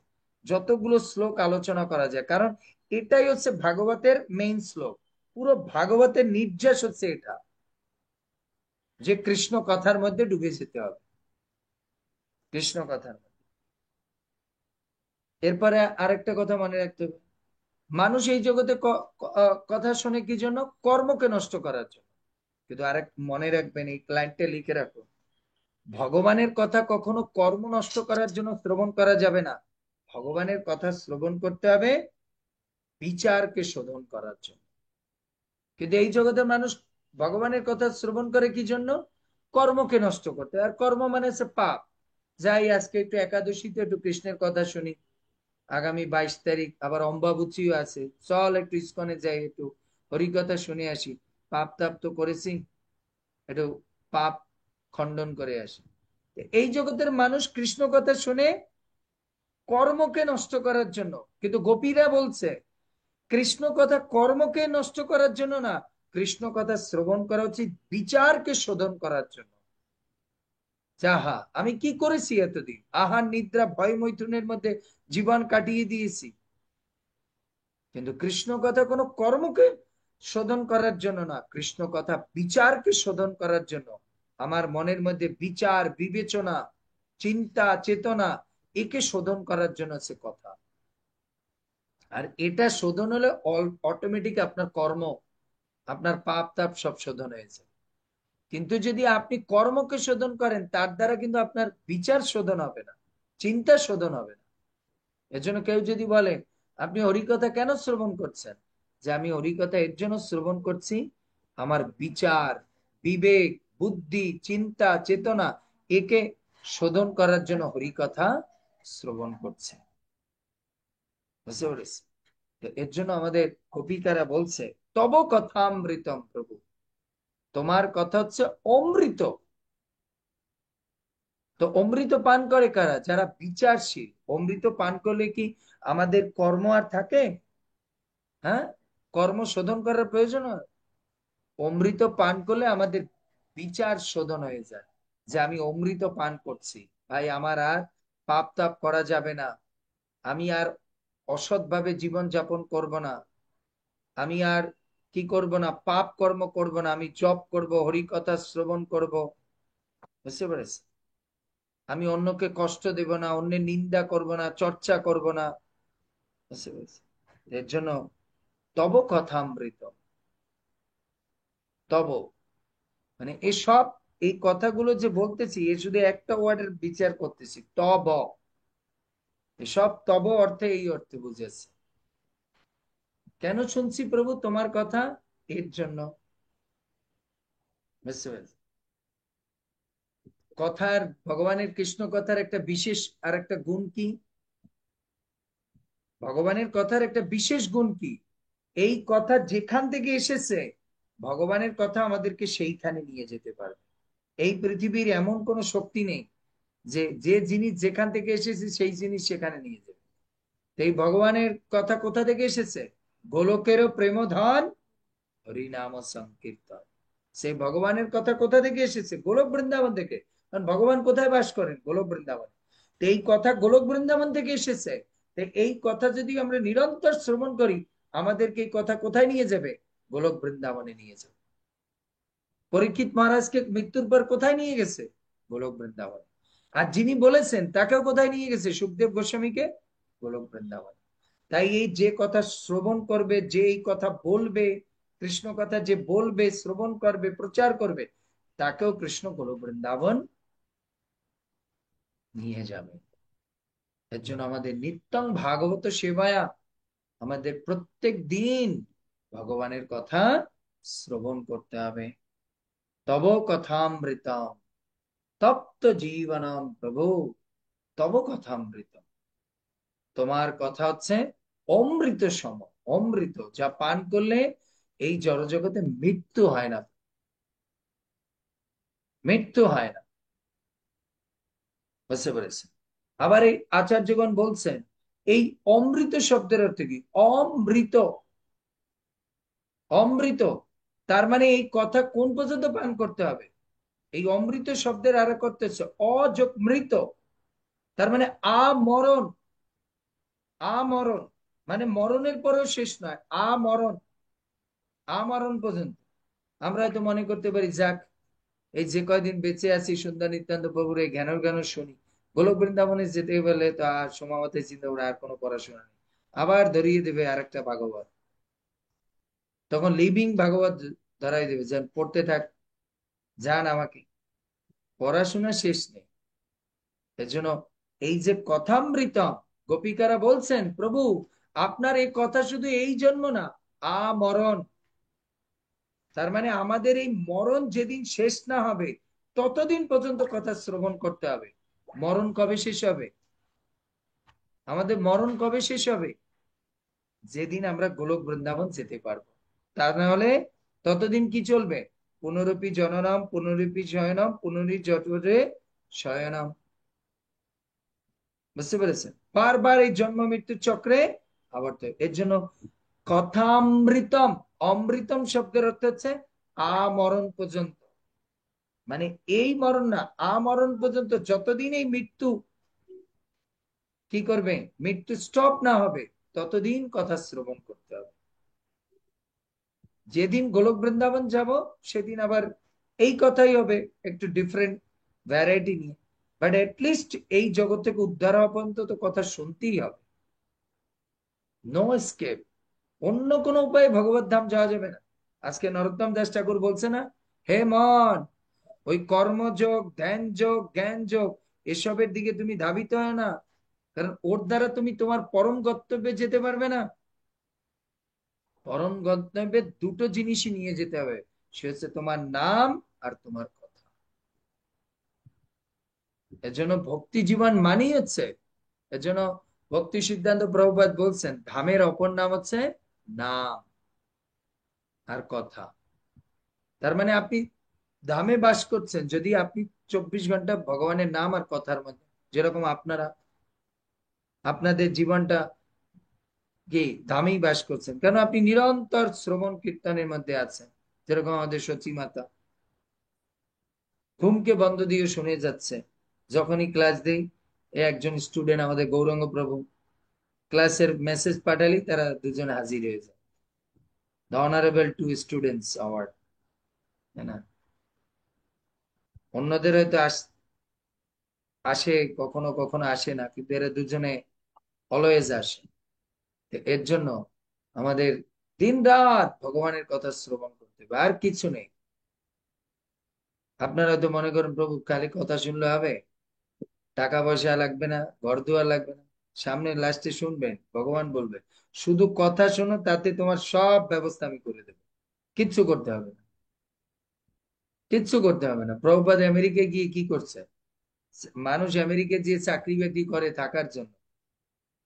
যতগুলো শ্লোক আলোচনা করা যায়, কারণ এটাই হচ্ছে ভাগবতের মেইন শ্লোক। পুরো ভাগবতের নির্যাস হচ্ছে এটা, যে কৃষ্ণ কথার মধ্যে ডুবে যেতে হবে, কৃষ্ণ কথার মধ্যে। এরপরে আরেকটা কথা মনে রাখতে হবে, মানুষ এই জগতে কথা শোনে কি জন্য? কর্মকে নষ্ট করার জন্য। কিন্তু আরেক মনে রাখবেন, এই ক্লাইন্টে লিখে রাখো, ভগবানের কথা কখনো কর্ম নষ্ট করার জন্য শ্রবণ করা যাবে না। ভগবানের কথা শ্রবণ করতে হবে বিচারকে শোধন করার জন্য। কিন্তু এই জগতের মানুষ ভগবানের কথা শ্রবণ করে কি জন্য? কর্মকে নষ্ট করতে। আর কর্ম মানে হচ্ছে পাপ। যাই আজকে একটু একাদশীতে একটু কৃষ্ণের কথা শুনি, আগামী 22 তারিখ আবার অম্বাবুচিও আছে, চল একটু ইস্কনে যাই, একটু হরিকথা শুনে আসি। পাপ তাপ তো করেছি, একটু পাপ খণ্ডন করে আসি। এই জগতের মানুষ কৃষ্ণ কথা শুনে কর্মকে নষ্ট করার জন্য, কিন্তু গোপীরা বলছে কৃষ্ণ কথা কর্মকে নষ্ট করার জন্য না, কৃষ্ণ কথা শ্রবণ করা উচিত বিচারকে শোধন করার জন্য। যাহা আমি কি করেছি এতদিন, আহার নিদ্রা ভয় মৈথুনের মধ্যে জীবন কাটিয়ে দিয়েছি, কিন্তু কৃষ্ণ কথা কোনো কর্মকে শোধন করার জন্য না, কৃষ্ণ কথা বিচারকে শোধন করার জন্য। আমার মনের মধ্যে বিচার বিবেচনা চিন্তা চেতনা, একে শোধন করার জন্য সে কথা। আর এটা শোধন হলে অটোমেটিক আপনার কর্ম, আপনার পাপ তাপ সব শোধন হয়েছে। কিন্তু যদি আপনি কর্মকে শোধন করেন, তার দ্বারা কিন্তু আপনার বিচার শোধন হবে না, চিন্তা শোধন হবে না। এজন্য কেউ যদি বলে আপনি হরিকথা কেন শ্রবণ করছেন, যে আমি হরিকথা এর জন্য শ্রবণ করছি, আমার বিচার বিবেক বুদ্ধি চিন্তা চেতনা, একে শোধন করার জন্য হরিকথা শ্রবণ করছে, বুঝতে পেরেছি? তো এর জন্য আমাদের কবিতারা বলছে, তব কথামৃতম প্রভু, তোমার কথা হচ্ছে অমৃত। তো অমৃত পান করে কারা? যারা বিচারশীল। অমৃত পান করলে কি আমাদের কর্ম আর থাকে? হ্যাঁ, কর্ম শোধন করার প্রয়োজন হয়? অমৃত পান করলে আমাদের বিচার শোধন হয়ে যায়, যে আমি অমৃত পান করছি, ভাই আমার আর পাপ তাপ করা যাবে না, আমি আর অসৎভাবে জীবন যাপন করব না, আমি আর কি করব না, পাপ কর্ম করব না, আমি জপ করব হরিকথা শ্রবণ করব, বুঝতে পেরেছি? আমি অন্যকে কষ্ট দেব না, অন্যের নিন্দা করব না, চর্চা করব না, বুঝতে পেরেছি? এর জন্য তব কথামৃত, তব মানে এসব, এই কথাগুলো যে বলতেছি এ শুধু একটা ওয়ার্ডের বিচার করতেছি, তব। এসব তব অর্থে এই অর্থে বুঝেছে। কেন শুনছি প্রভু তোমার কথা? এর জন্য, বুঝতে পেরেছি? কথার, ভগবানের কৃষ্ণ কথার একটা বিশেষ আর একটা গুণ কি? ভগবানের কথার একটা বিশেষ গুণ কি? এই কথা যেখান থেকে এসেছে, ভগবানের কথা আমাদেরকে সেইখানে নিয়ে যেতে পারবে। এই পৃথিবীর এমন কোন শক্তি নেই যে যে জিনিস যেখান থেকে এসেছে সেই জিনিস সেখানে নিয়ে যাবে। তো এই ভগবানের কথা কোথা থেকে এসেছে? গোলকেরও প্রেমধন হরিনাম সংকীর্তন। সেই ভগবানের কথা কোথা থেকে এসেছে? গোলক বৃন্দাবন থেকে। কারণ ভগবান কোথায় বাস করেন? গোলক বৃন্দাবন। তো এই কথা গোলক বৃন্দাবন থেকে এসেছে। তো এই কথা যদি আমরা নিরন্তর শ্রবণ করি, আমাদেরকে এই কথা কোথায় নিয়ে যাবে? গোলক বৃন্দাবনে নিয়ে যাবে। পরীক্ষিত মহারাজকে মৃত্যুর পর কোথায় নিয়ে গেছে? গোলক বৃন্দাবনে। আর যিনি বলেছেন তাকেও কোথায় নিয়ে গেছে? সুখদেব গোস্বামীকে গোলক বৃন্দাবনে। তাই এই যে কথা শ্রবণ করবে, যে এই কথা বলবে, কৃষ্ণ কথা যে বলবে, শ্রবণ করবে, প্রচার করবে, তাকেও কৃষ্ণ গোলক বৃন্দাবন নিয়ে যাবে। এর জন্য আমাদের নিত্যং ভাগবত সেবায়া, আমাদের প্রত্যেক দিন ভগবানের কথা শ্রবণ করতে হবে। তব কথামৃতম তপ্ত জীবনম প্রভু, তব কথামৃত, তোমার কথা হচ্ছে অমৃত সম, অমৃত যা পান করলে এই জড়জগতে মৃত্যু হয় না, মৃত্যু হয় না। বুঝতে পেরেছেন? আবার এই আচার্যগণ বলছেন এই অমৃত শব্দের অর্থ কি? অমৃত, অমৃত, তার মানে এই কথা কোন পর্যন্ত পান করতে হবে? এই অমৃত শব্দের আর এক অর্থ হচ্ছে অযোগ মৃত, তার মানে আমরণ, আমরণ, মানে মরণের পরেও শেষ নয়, আমরণ, আমরণ পর্যন্ত। আমরা হয়তো মনে করতে পারি যাক এই যে কয়দিন বেঁচে আছি সুন্দর নিত্যান্ত প্রভুর এই জ্ঞানের গান শুনি, গোলক বৃন্দাবনে যেতে গেলে তো আর সমামতে চিন্তা করে আর কোনো পড়াশোনা নেই, আবার ধরিয়ে দেবে আরেকটা ভাগবত, তখন লিভিং ভাগবত ধরাই দেবে, যেন পড়তে থাক, যান আমাকে, পড়াশোনা শেষ নেই। এজন্য এই যে কথামৃতম, গোপিকারা বলছেন প্রভু আপনার এই কথা শুধু এই জন্ম না, আমরণ, তার মানে আমাদের এই মরণ যেদিন শেষ না হবে ততদিন পর্যন্ত কথা শ্রবণ করতে হবে। মরণ কবে শেষ হবে? আমাদের মরণ কবে শেষ হবে? যেদিন আমরা গোলক বৃন্দাবন যেতে পারবো। তা না হলে ততদিন কি চলবে? পুনরপি জননম পুনরপি শয়নম পুনরি জঠরে শয়নম। বুঝতে পেরেছেন? বারবার এই জন্ম মৃত্যুর চক্রে আবর্ত। এর জন্য কথামৃতম, অমৃতম শব্দের অর্থ হচ্ছে আমরণ পর্যন্ত, মানে এই মরণ না, আমরণ পর্যন্ত, যতদিন এই মৃত্যু কি করবে, মৃত্যু স্টপ না হবে ততদিন কথা শ্রবণ করতে হবে। যেদিন গোলক বৃন্দাবন যাব সেদিন আবার এই কথাই হবে, একটু ডিফারেন্ট ভ্যারাইটি নিয়ে, বাট লিস্ট এই জগৎ থেকে উদ্ধার হওয়া পর্যন্ত তো কথা শুনতেই হবে, নো এসকেপ। অন্য কোনো উপায়ে ভগবত ধাম যাওয়া যাবে না। আজকে নরোত্তম দাস ঠাকুর বলছে না, হে মন, ওই কর্মযোগ, ধ্যান যোগ, জ্ঞান যোগ, এসবের দিকে তুমি ধাবিত হয় না, কারণ ওর দ্বারা তুমি তোমার পরম গন্তব্যে যেতে পারবে না। পরম গন্তব্যে দুটো জিনিসই নিয়ে যেতে হবে, সে হচ্ছে তোমার নাম আর তোমার কথা। এজন্য ভক্তি জীবন মানেই হচ্ছে, এজন্য ভক্তি সিদ্ধান্ত প্রভুপাদ বলছেন ধামের অপর নাম হচ্ছে নাম আর কথা। তার মানে আপনি ধামে বাস করছেন যদি আপনি 24 ঘন্টা ভগবানের নাম আর কথার মধ্যে, যেরকম আপনারা আপনাদের জীবনটা কি ধামেই বাস করছেন, কেন আপনি নিরন্তর শ্রবণ কীর্তনের মধ্যে আছেন। যেরকম আমাদের সচী মাতা ঘুমকে বন্ধ দিয়ে শুনে যাচ্ছে, যখনই ক্লাস দেই একজন স্টুডেন্ট আমাদের গৌরাঙ্গ প্রভু ক্লাসের মেসেজ পাঠালি তারা দুজনে হাজির হয়ে যায়, the honourable two students award, তাই না? অন্যদের হয়তো আসে, কখনো কখনো আসে না, কিন্তু এরা দুজনে অলওয়েজ আসে। তো এর জন্য আমাদের দিন রাত ভগবানের কথা শ্রবণ করতে হবে, আর কিছু নেই। আপনারা হয়তো মনে করেন প্রভু খালি কথা শুনলে হবে, টাকা পয়সা লাগবে না, ঘর দুয়ার লাগবে না, সামনে লাস্টে শুনবেন ভগবান বলবে শুধু কথা শোনো, তাতে তোমার সব ব্যবস্থা আমি করে দেবো, কিচ্ছু করতে হবে না, কিচ্ছু করতে হবে না। প্রভুপাদ আমেরিকায় গিয়ে কি করছে? মানুষ আমেরিকায় যে চাকরি বাকরি করে থাকার জন্য,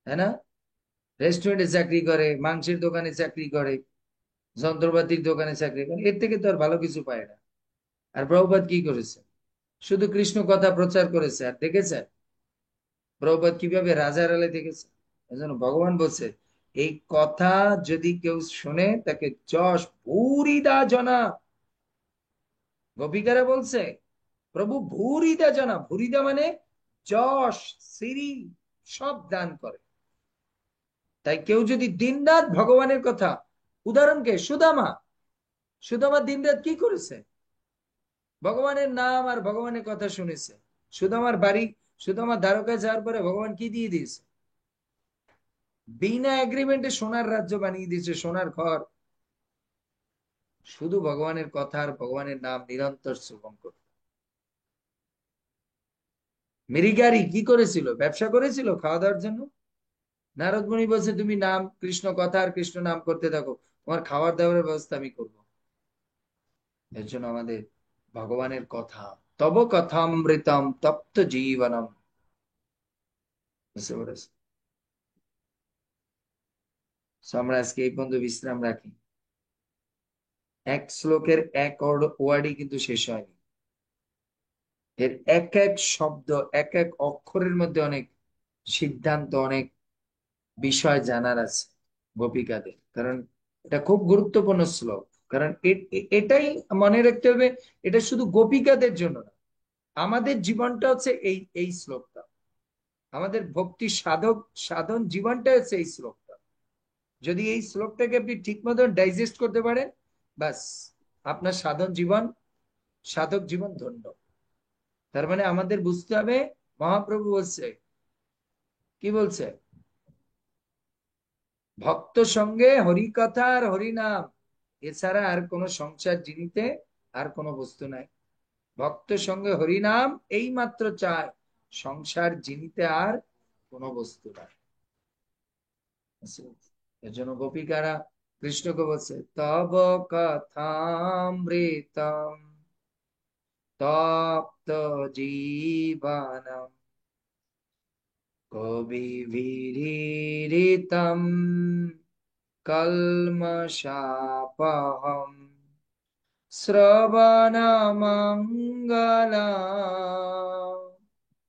তাই না? রেস্টুরেন্টে চাকরি করে, মাংসের দোকানে চাকরি করে, যন্ত্রপাতির দোকানে চাকরি করে, এর থেকে তো আর ভালো কিছু পায় না। আর প্রভুপাদ কি করেছে? শুধু কৃষ্ণ কথা প্রচার করেছে, আর দেখেছে প্রভুপাদ কিভাবে রাজার আলে দেখেছে। এজন্য ভগবান বলছে এই কথা যদি কেউ শোনে তাকে যশ ভূরিদা জনা, গোপিকারা বলছে প্রভু ভূরিদা জনা, ভূরিদা মানে যশ, শ্রী, সব দান করে। তাই কেউ যদি দিনরাত ভগবানের কথা, উদাহরণ কে? সুদামা, শুধু আমার দিনরাত কি করেছে? ভগবানের নাম আর ভগবানের কথা শুনেছে। শুধু আমার বাড়ি, শুধু আমার দ্বারকায় যাওয়ার পরে ভগবান কি দিয়ে দিয়েছে? বিনা এগ্রিমেন্টে সোনার রাজ্য বানিয়ে দিয়েছে, সোনার ঘর। শুধু ভগবানের কথা আর ভগবানের নাম নিরন্তর শ্রবণ করত। মিরিগারি কি করেছিল? ব্যবসা করেছিল খাওয়া দাওয়ার জন্য। নারদ মুনি বলছে তুমি নাম কৃষ্ণ কথা আর কৃষ্ণ নাম করতে থাকো, তোমার খাবার দাবারের ব্যবস্থা আমি করবো। এর জন্য আমাদের ভগবানের কথা, তব কথামৃতম তপ্ত জীবনম, বুঝতে পেরেছ? So, আমরা আজকে এই পর্যন্ত বিশ্রাম রাখি। এক শ্লোকের এক ওয়ার্ডই কিন্তু শেষ হয়নি। এর এক এক শব্দ, এক এক অক্ষরের মধ্যে অনেক সিদ্ধান্ত, অনেক বিষয় জানার আছে গোপিকাদের। কারণ এটা খুব গুরুত্বপূর্ণ শ্লোক। কারণ এটাই মনে রাখতে হবে, এটা শুধু গোপিকাদের জন্য না, আমাদের জীবনটা হচ্ছে এই এই শ্লোকটা। আমাদের ভক্তি সাধক সাধন জীবনটা হচ্ছে এই শ্লোকটা। যদি এই শ্লোকটাকে আপনি ঠিক মতন ডাইজেস্ট করতে পারেন, বাস আপনার সাধন জীবন, সাধক জীবন ধন্য। তার মানে আমাদের বুঝতে হবে, মহাপ্রভু বলছে, কি বলছে? ভক্ত সঙ্গে হরিকথা আর হরিনাম, এছাড়া আর কোন সংসার জিনিতে আর কোন বস্তু নাই। ভক্ত সঙ্গে হরিনাম এই মাত্র চায়, সংসার জিনিতে আর কোন বস্তু নাই। এর জন্য গোপিকারা কৃষ্ণকে বলছে, তব কথামৃতম তপ্ত জীবনম কবিভিरीडितम् কল্মষাপহম শ্রবণমঙ্গলম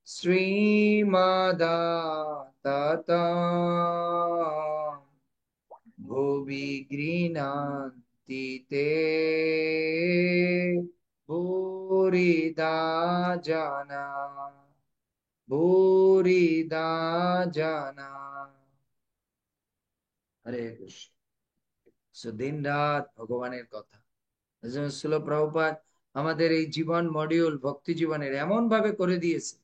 শ্রীমদাততম ভুবি গৃণন্তি তে ভূরিদা জনা, ভূরিদা জনা। হরে কৃষ্ণ। দিন রাত ভগবানের কথা। এজন্য শিল প্রভুপাদ আমাদের এই জীবন মডিউল ভক্তি জীবনের এমন ভাবে করে দিয়েছে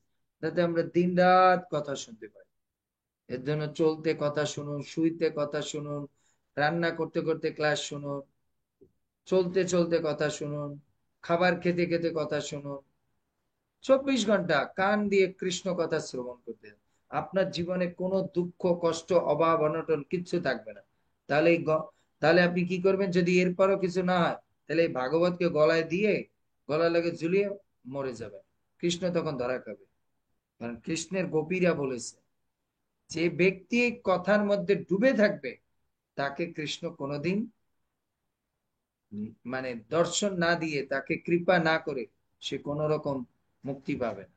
যাতে আমরা দিন রাত কথা শুনতে পাই। এর জন্য চলতে কথা শুনুন, শুইতে কথা শুনুন, রান্না করতে করতে ক্লাস শুনুন, চলতে চলতে কথা শুনুন, খাবার খেতে খেতে কথা শুনুন। 24 ঘন্টা কান দিয়ে কৃষ্ণ কথা শ্রবণ করতে হবে। আপনার জীবনে কোনো দুঃখ কষ্ট অভাব অনটন কিচ্ছু থাকবে না। তাহলে তাহলে আপনি কি করবেন? যদি এরপরও কিছু না হয়, তাহলে এই ভাগবতকে গলায় দিয়ে, গলা লাগে ঝুলিয়ে মরে যাবে। কৃষ্ণ তখন ধরা খাবে। কারণ কৃষ্ণের গোপীরা বলেছে, যে ব্যক্তি এই কথার মধ্যে ডুবে থাকবে তাকে কৃষ্ণ কোনোদিন মানে দর্শন না দিয়ে, তাকে কৃপা না করে সে কোন রকম মুক্তি পাবে না।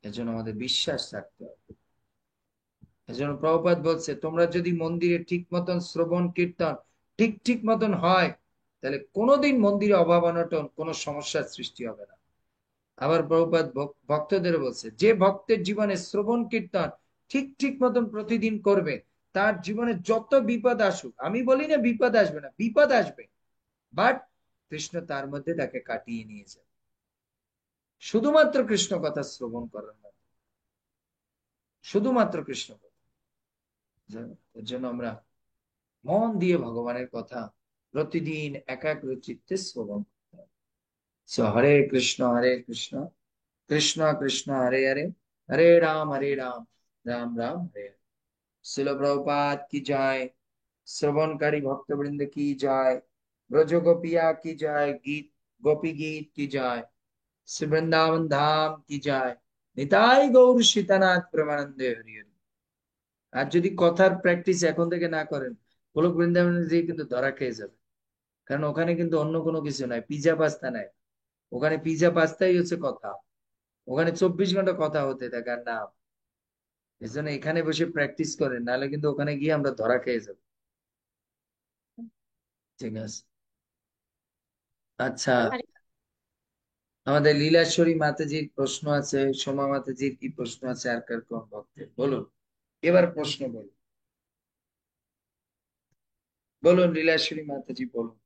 এজন্য আমাদের বিশ্বাস রাখতে হবে। এজন্য প্রভুপাদ বলছে, তোমরা যদি মন্দিরে ঠিক মতন শ্রবণ কীর্তন ঠিক ঠিক মতন হয়, তাহলে কোনোদিন মন্দিরে অভাব অনটন কোনো সমস্যার সৃষ্টি হবে না। আবার প্রভুপাদ ভক্তদের বলছে, যে ভক্তের জীবনে শ্রবণ কীর্তন ঠিক ঠিক মতন প্রতিদিন করবে, তার জীবনে যত বিপদ আসুক, আমি বলি না বিপদ আসবে না, বিপদ আসবে, বাট কৃষ্ণ তার মধ্যে তাকে কাটিয়ে নিয়ে যাবে, শুধুমাত্র কৃষ্ণ কথা শ্রবণ করার মাধ্যমে, শুধুমাত্র কৃষ্ণ কথা। এর জন্য আমরা মন দিয়ে ভগবানের কথা প্রতিদিন একাগ্র চিত্তে শ্রবণ করতে হবে। হরে কৃষ্ণ কৃষ্ণ কৃষ্ণ হরে হরে, হরে রাম রাম রাম হরে হরে। শিল প্রভুপাদ কি জয়, শ্রবণকারী ভক্তবৃন্দ কি জয়, ব্রজ গোপিয়া কি জয়, গীত গোপী গীত কি জয়, শ্রী বৃন্দাবন ধাম কি জয়, নিতাই গৌর সীতানাথ প্রেমানন্দে হরি হরি। আর যদি কথার প্র্যাকটিস এখন থেকে না করেন, গোলক বৃন্দাবনে যেয়ে কিন্তু ধরা খেয়ে যাবে। কারণ ওখানে কিন্তু অন্য কোনো কিছু নাই, পিজা পাস্তা নাই। ওখানে পিজা পাস্তাই হচ্ছে কথা। ওখানে 24 ঘন্টা কথা হতে থাকে আর নাম। এই জন্য এখানে বসে প্র্যাকটিস করেন, নাহলে কিন্তু ওখানে গিয়ে আমরা ধরা খেয়ে যাবো। ঠিক আছে, আচ্ছা। আরে, আমাদের লীলাশ্বরী মাতাজির প্রশ্ন আছে, সোমা মাতাজির কি প্রশ্ন আছে, আর কার কোন ভক্তের বলুন, এবার প্রশ্ন বলুন, বলুন লীলাশ্বরী মাতাজি বলুন।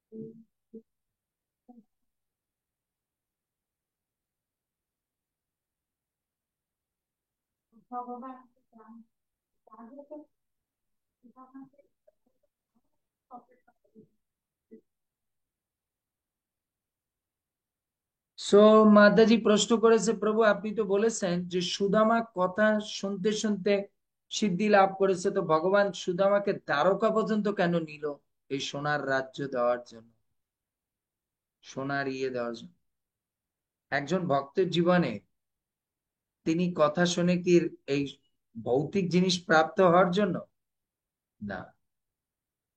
সো মাতাজি প্রশ্ন করেছে, প্রভু আপনি তো বলেছেন যে সুদামা কথা শুনতে শুনতে সিদ্ধি লাভ করেছে, তো ভগবান সুদামাকে দ্বারকা পর্যন্ত কেন নিল এই সোনার রাজ্য দেওয়ার জন্য, সোনার দেওয়ার জন্য? একজন ভক্তের জীবনে তিনি কথা শুনে কি এই ভৌতিক জিনিস প্রাপ্ত হওয়ার জন্য? না,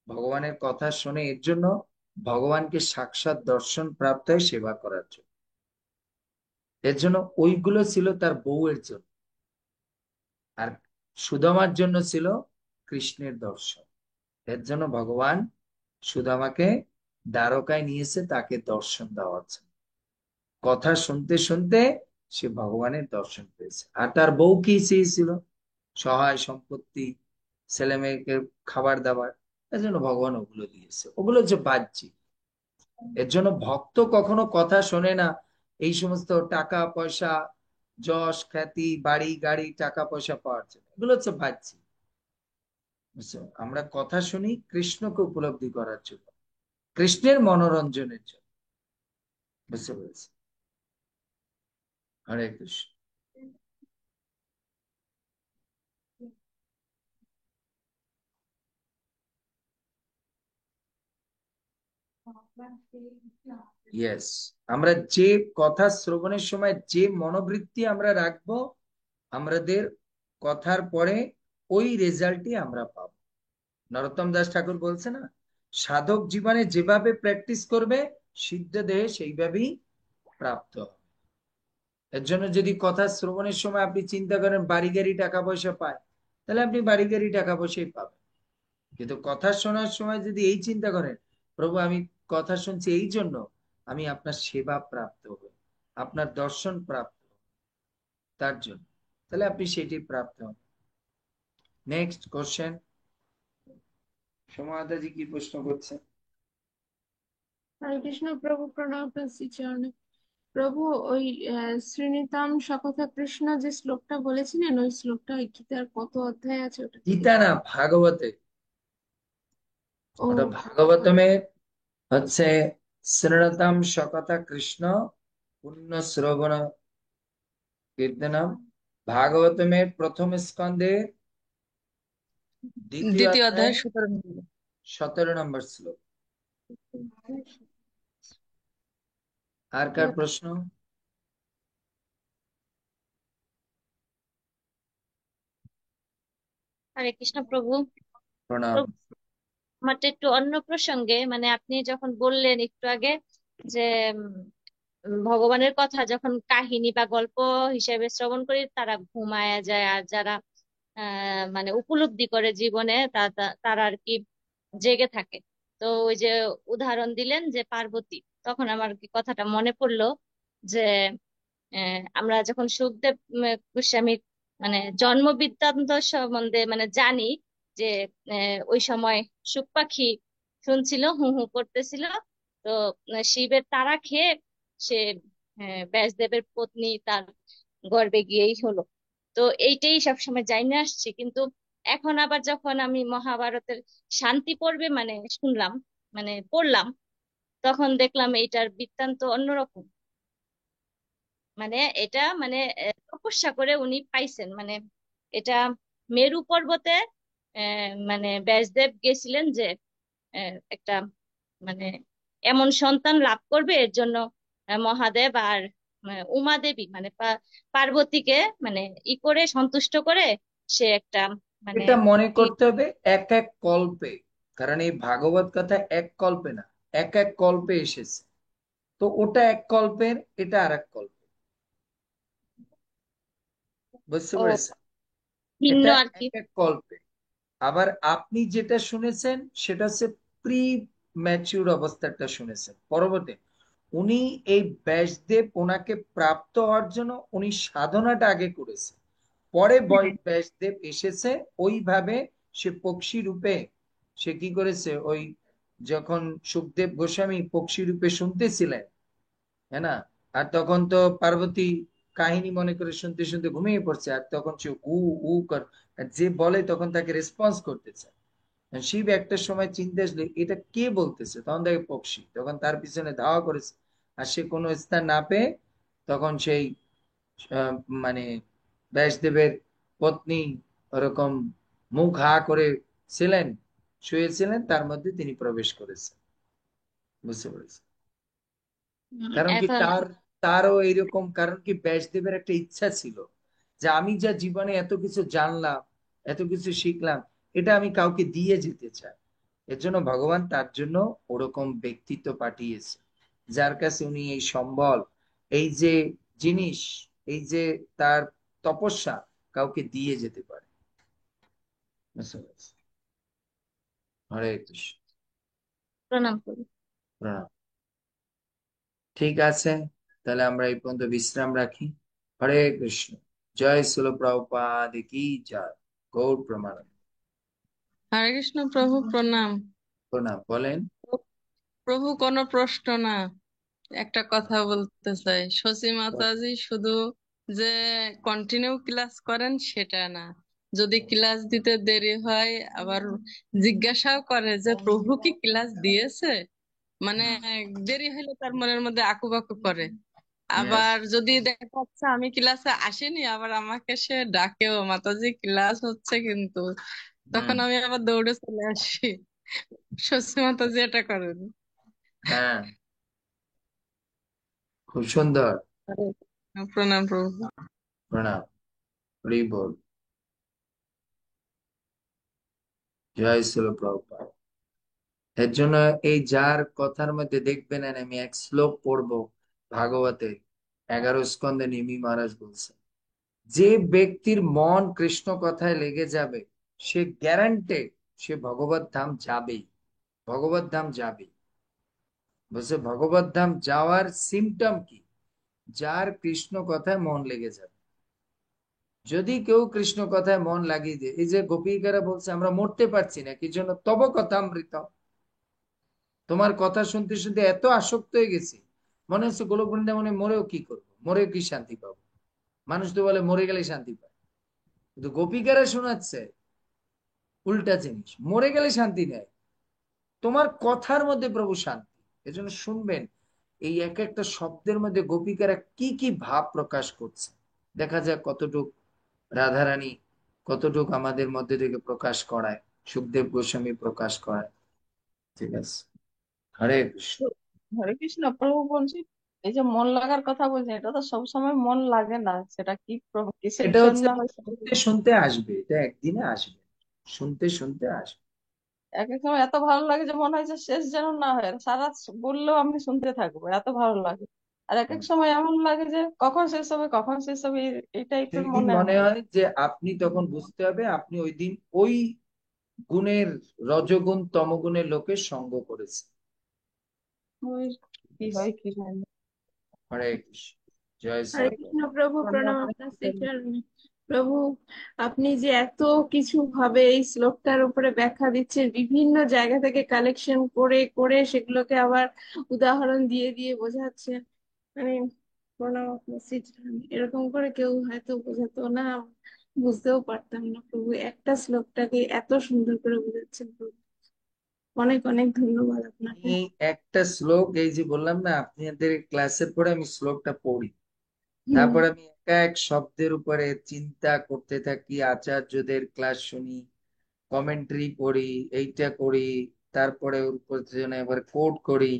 ভগবানের কথা শুনে এর জন্য ভগবানকে সাক্ষাৎ দর্শন প্রাপ্ত হয়, সেবা করার জন্য। এর জন্য ওইগুলো ছিল তার বউয়ের জন্য, আর সুদামার জন্য ছিল কৃষ্ণের দর্শন। এর জন্য ভগবান সুদামাকে দ্বারকায় নিয়েছে তাকে দর্শন দেওয়ার জন্য। কথা শুনতে শুনতে সে ভগবানের দর্শন পেয়েছে। আর তার বউ কি চেয়েছিল? সহায় সম্পত্তি, ছেলে মেয়েকে খাবার দাবার। এর জন্য ভগবান ওগুলো দিয়েছে, ওগুলো হচ্ছে বাহ্যিক। এর জন্য ভক্ত কখনো কথা শোনে না এই সমস্ত টাকা পয়সা, যশ খ্যাতি, বাড়ি গাড়ি, টাকা পয়সা পাওয়ার জন্য। এগুলো হচ্ছে বাহ্যিক, বুঝছো? আমরা কথা শুনি কৃষ্ণকে উপলব্ধি করার জন্য, কৃষ্ণের মনোরঞ্জনের জন্য। বুঝতে পেরেছি? হরে কৃষ্ণ। ইয়েস, আমরা যে কথা শ্রবণের সময় যে মনোবৃত্তি আমরা রাখবো, আমাদের কথার পরে ওই রেজাল্টই আমরা পাবো। নরোত্তম দাস ঠাকুর বলছে না, সাধক জীবনে যেভাবে প্র্যাকটিস করবে সিদ্ধ দেহে সেইভাবেই প্রাপ্ত হবে। এর জন্য যদি কথা শ্রবণের সময় আপনি চিন্তা করেন বাড়ি গাড়ি টাকা পয়সা পায়, তাহলে আপনি বাড়ি গাড়ি টাকা পয়সাই পাবেন। কিন্তু কথা শোনার সময় যদি এই চিন্তা করেন, প্রভু আমি কথা শুনছি এই জন্য আমি আপনার সেবা প্রাপ্ত হব, আপনার দর্শন প্রাপ্ত হব, তার জন্য, তাহলে আপনি সেটি প্রাপ্ত হন। নেক্সট কোশ্চেন, সমাদাজি কি প্রশ্ন করছে? হরে কৃষ্ণ প্রভু, প্রণাম শ্রী চরণে। প্রভু, ওই শ্রীনিতাম সকথা কৃষ্ণ যে শ্লোকটা বলেছিলেন, ওই শ্লোকটা ওই গীতার কত অধ্যায় আছে ওটা যদি গীতা না, বলেন। ভাগবতে। ও ওটা ভাগবত। ভাগবতমে হচ্ছে শ্রীণতাম সকথা কৃষ্ণ পুণ্য শ্রবণ কীর্তনম। ভাগবতমের প্রথম স্কন্ধে দ্বিতীয় দ্বিতীয় অধ্যায় অধ্যায় 17 নম্বর। 17 নম্বর শ্লোক। আর কার প্রশ্ন? হরে কৃষ্ণ প্রভু। প্রণাম। প্রভু, আমারটা একটু অন্য প্রসঙ্গে, মানে আপনি যখন বললেন একটু আগে যে ভগবানের কথা যখন কাহিনী বা গল্প হিসেবে শ্রবণ করি তারা ঘুমায়া যায়, আর যারা মানে উপলব্ধি করে জীবনে তারা আর কি জেগে থাকে। তো ওই যে উদাহরণ দিলেন যে পার্বতী, তখন আমার কি কথাটা মনে পড়লো যে আমরা যখন সুখদেব গোস্বামীর মানে জন্ম বৃত্তান্ত সম্বন্ধে মানে জানি যে ওই সময় সুখ পাখি শুনছিল, হু হু করতেছিল। তো শিবের তাড়া খেয়ে সে ব্যাসদেবের পত্নী তার গর্ভে গিয়েই হলো। তো এইটাই সবসময় জানিয়ে আসছি, কিন্তু এখন আবার যখন আমি মহাভারতের শান্তি পর্বে মানে শুনলাম, মানে পড়লাম, তখন দেখলাম এইটার বৃত্তান্ত অন্যরকম। মানে এটা মানে তপস্যা করে উনি পাইছেন, মানে এটা মেরু পর্বতে মানে ব্যাসদেব গেছিলেন যে একটা মানে এমন সন্তান লাভ করবে, এর জন্য মহাদেব আর উমা দেবী মানে পার্বতীকে মানে ই করে সন্তুষ্ট করে সে একটা মানে এটা মনে কি। করতে হবে এক এক কল্পে, কারণ এই ভাগবত কথা এক কল্পে না, এক এক কল্পে এসেছে। তো ওটা এক কল্পের, এটা আর এক কল্পের। বুঝতে ও, পেরেছেন? ভিন্ন এটা আর কি। এক এক কল্পে। আবার আপনি যেটা শুনেছেন সেটা হচ্ছে প্রি ম্যাচিউর অবস্থাটা শুনেছেন পরবর্তী। উনি এই ব্যাসদেব ওনাকে প্রাপ্ত হওয়ার জন্য উনি সাধনাটা আগে করেছে, পরে হ্যাঁ। ব্যাসদেব এসেছে ওইভাবে। সে পক্ষী রূপে সে কি করেছে, ওই যখন সুখদেব গোস্বামী পক্ষী রূপে শুনতেছিলেন, হ্যাঁ না, আর তখন তো পার্বতী কাহিনী মনে করে শুনতে শুনতে ঘুমিয়ে পড়ছে, আর তখন সে উ উ কর, আর যে বলে তখন তাকে রেসপন্স করতেছে। শিব একটা সময় চিন্তা আসলে এটা কে বলতেছে, তখন দেখে পক্ষী, তখন তার পিছনে ধাওয়া করেছে। আর সে কোনো স্থান না পেয়ে তখন সেই আহ, মানে ব্যাসদেবের পত্নী ওরকম মুখ হা করে ছিলেন, শুয়েছিলেন, তার মধ্যে তিনি প্রবেশ করেছেন। বুঝতে পেরেছি। কারণ কি এখন তারও এইরকম, কারণ কি ব্যাসদেবের একটা ইচ্ছা ছিল যে আমি যা জীবনে এত কিছু জানলাম, এত কিছু শিখলাম, এটা আমি কাউকে দিয়ে যেতে চাই। এর জন্য ভগবান তার জন্য ওরকম ব্যক্তিত্ব পাঠিয়েছে, যার কাছে উনি এই সম্বল, এই যে জিনিস, এই যে তার তপস্যা কাউকে দিয়ে যেতে পারে। বুঝতে পেরেছি? হরে কৃষ্ণ। প্রণাম করি। প্রণাম। ঠিক আছে, তাহলে আমরা এই পর্যন্ত বিশ্রাম রাখি। হরে কৃষ্ণ। জয় শিল প্রভুপাদ কি জয়। গৌর প্রমানন্দ। হরে কৃষ্ণ প্রভু প্রণাম। প্রণাম, বলেন। প্রভু কোনো প্রশ্ন না, একটা কথা বলতে চাই। শশী মাতাজি শুধু যে কন্টিনিউ ক্লাস করেন সেটা না, যদি ক্লাস দিতে দেরি হয় আবার জিজ্ঞাসাও করে যে প্রভু কি ক্লাস দিয়েছে, মানে হুম, দেরি হলে তার মনের মধ্যে আকুপাকু করে। yes, আবার যদি দেখা যাচ্ছে আমি ক্লাসে আসিনি, আবার আমাকে সে ডাকেও, মাতাজি ক্লাস হচ্ছে কিন্তু, হুম, তখন আমি আবার দৌড়ে চলে আসি। শশী মাতাজি এটা করেন। হ্যাঁ, খুব সুন্দর। প্রণাম প্রভু। প্রণাম। হরি বল। জয় শিল প্রভুপাদ। এর জন্য এই যার কথার মধ্যে দেখবেন, আর আমি এক শ্লোক পড়বো ভাগবতে, 11 স্কন্ধে নিমি মহারাজ বলছেন, যে ব্যক্তির মন কৃষ্ণ কথায় লেগে যাবে সে গ্যারান্টেড সে ভগবত ধাম যাবেই। ভগবত ধাম যাবেই। বলছে ভগবত ধাম যাওয়ার সিমটম কি? যার কৃষ্ণ কথায় মন লেগে যাবে। যদি কেউ কৃষ্ণ কথায় মন লাগিয়ে দেয়, এই যে গোপিকারা বলছে আমরা মরতে পারছি না কি জন্য, তব কথা অমৃত, তোমার কথা শুনতে শুনতে এত আসক্ত হয়ে গেছি, মনে হচ্ছে গোলক বৃন্দাবনে মরেও কি করবো, মরেও কি শান্তি পাবো। মানুষ তো বলে মরে গেলে শান্তি পায়, কিন্তু গোপিকারা শোনাচ্ছে উল্টা জিনিস, মরে গেলে শান্তি নেই, তোমার কথার মধ্যে প্রভু শান্তি। এজন্য শুনবেন এই এক একটা শব্দের মধ্যে গোপিকারা কি কি ভাব প্রকাশ করছে। দেখা যাক কতটুক রাধারানী কতটুক আমাদের মধ্যে থেকে প্রকাশ করায়, সুখদেব গোস্বামী প্রকাশ করায়। ঠিক আছে। হরে কৃষ্ণ। হরে কৃষ্ণ প্রভু বলছি, এই যে মন লাগার কথা বলছেন, এটা তো সব সময় মন লাগে না, সেটা কি প্রভু কিসের এটা হচ্ছে জন্য কি, হয় সেটা শুনতে শুনতে আসবে, এটা একদিনে আসবে, শুনতে শুনতে আসবে। এক এক সময় এত ভালো লাগে যে মনে হয় যে শেষ যেন না হয়, বললেও আমি শুনতে থাকবো, এত ভালো লাগে। আর এক এক সময় এমন লাগে যে কখন শেষ হবে কখন শেষ হবে, এই টাইপের সেই দিন মনে মনে হয়। হয় যে আপনি তখন বুঝতে হবে আপনি ওই দিন ওই গুণের, রজগুণ তমগুণের লোকের সঙ্গ করেছে। ওই কি হয় কি হয় না। হরে কৃষ্ণ। জয় হরে শ্রী কৃষ্ণ প্রভু, প্রণাম আপনার প্রণাম। শ্রীচরণে। প্রভু, আপনি যে এত কিছু ভাবে এই শ্লোকটার উপরে ব্যাখ্যা দিচ্ছেন, বিভিন্ন জায়গা থেকে কালেকশন করে করে সেগুলোকে আবার উদাহরণ দিয়ে দিয়ে বোঝাচ্ছেন, মানে প্রণাম আপনার শ্রীচরণে। এরকম করে কেউ হয়তো বোঝাতো না, বুঝতেও পারতাম না প্রভু, একটা শ্লোকটাকে এত সুন্দর করে বোঝাচ্ছেন প্রভু। অনেক অনেক ধন্যবাদ আপনাকে। এই একটা শ্লোক, এই যে বললাম না আপনাদের ক্লাসের পরে আমি শ্লোকটা পড়ি, হুম। তারপর আমি একা এক শব্দের উপরে চিন্তা করতে থাকি, আচার্যদের ক্লাস শুনি, কমেন্ট্রি পড়ি, এইটা করি, তারপরে ওর জন্য এবার কোড করি।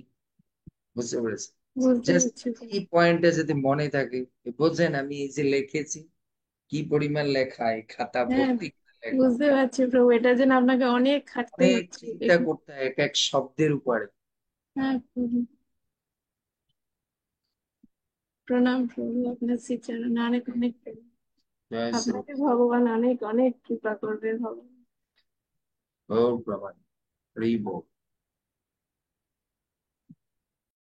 বুঝতে পেরেছি? বুঝতে জাস্ট পারছি প্রভু। এই পয়েন্টটা যদি মনে থাকে, বোঝেন আমি এই যে লিখেছি কি পরিমাণ লেখা, এই খাতা হ্যাঁ, ভর্তি করে লেখা, বুঝতে পারছি প্রভু, এটার জন্য আপনাকে অনেক খাটতে অনেক হচ্ছে। চিন্তা করতে হয় এক এক শব্দের উপরে। হ্যাঁ প্রভু, প্রণাম প্রভু, আপনার শ্রীচরণে অনেক অনেক প্রণাম। জয় শ্রী আপনাকে ভগবান অনেক অনেক কৃপা করবে ভগবান। গৌর প্রমাণ। হরি বল।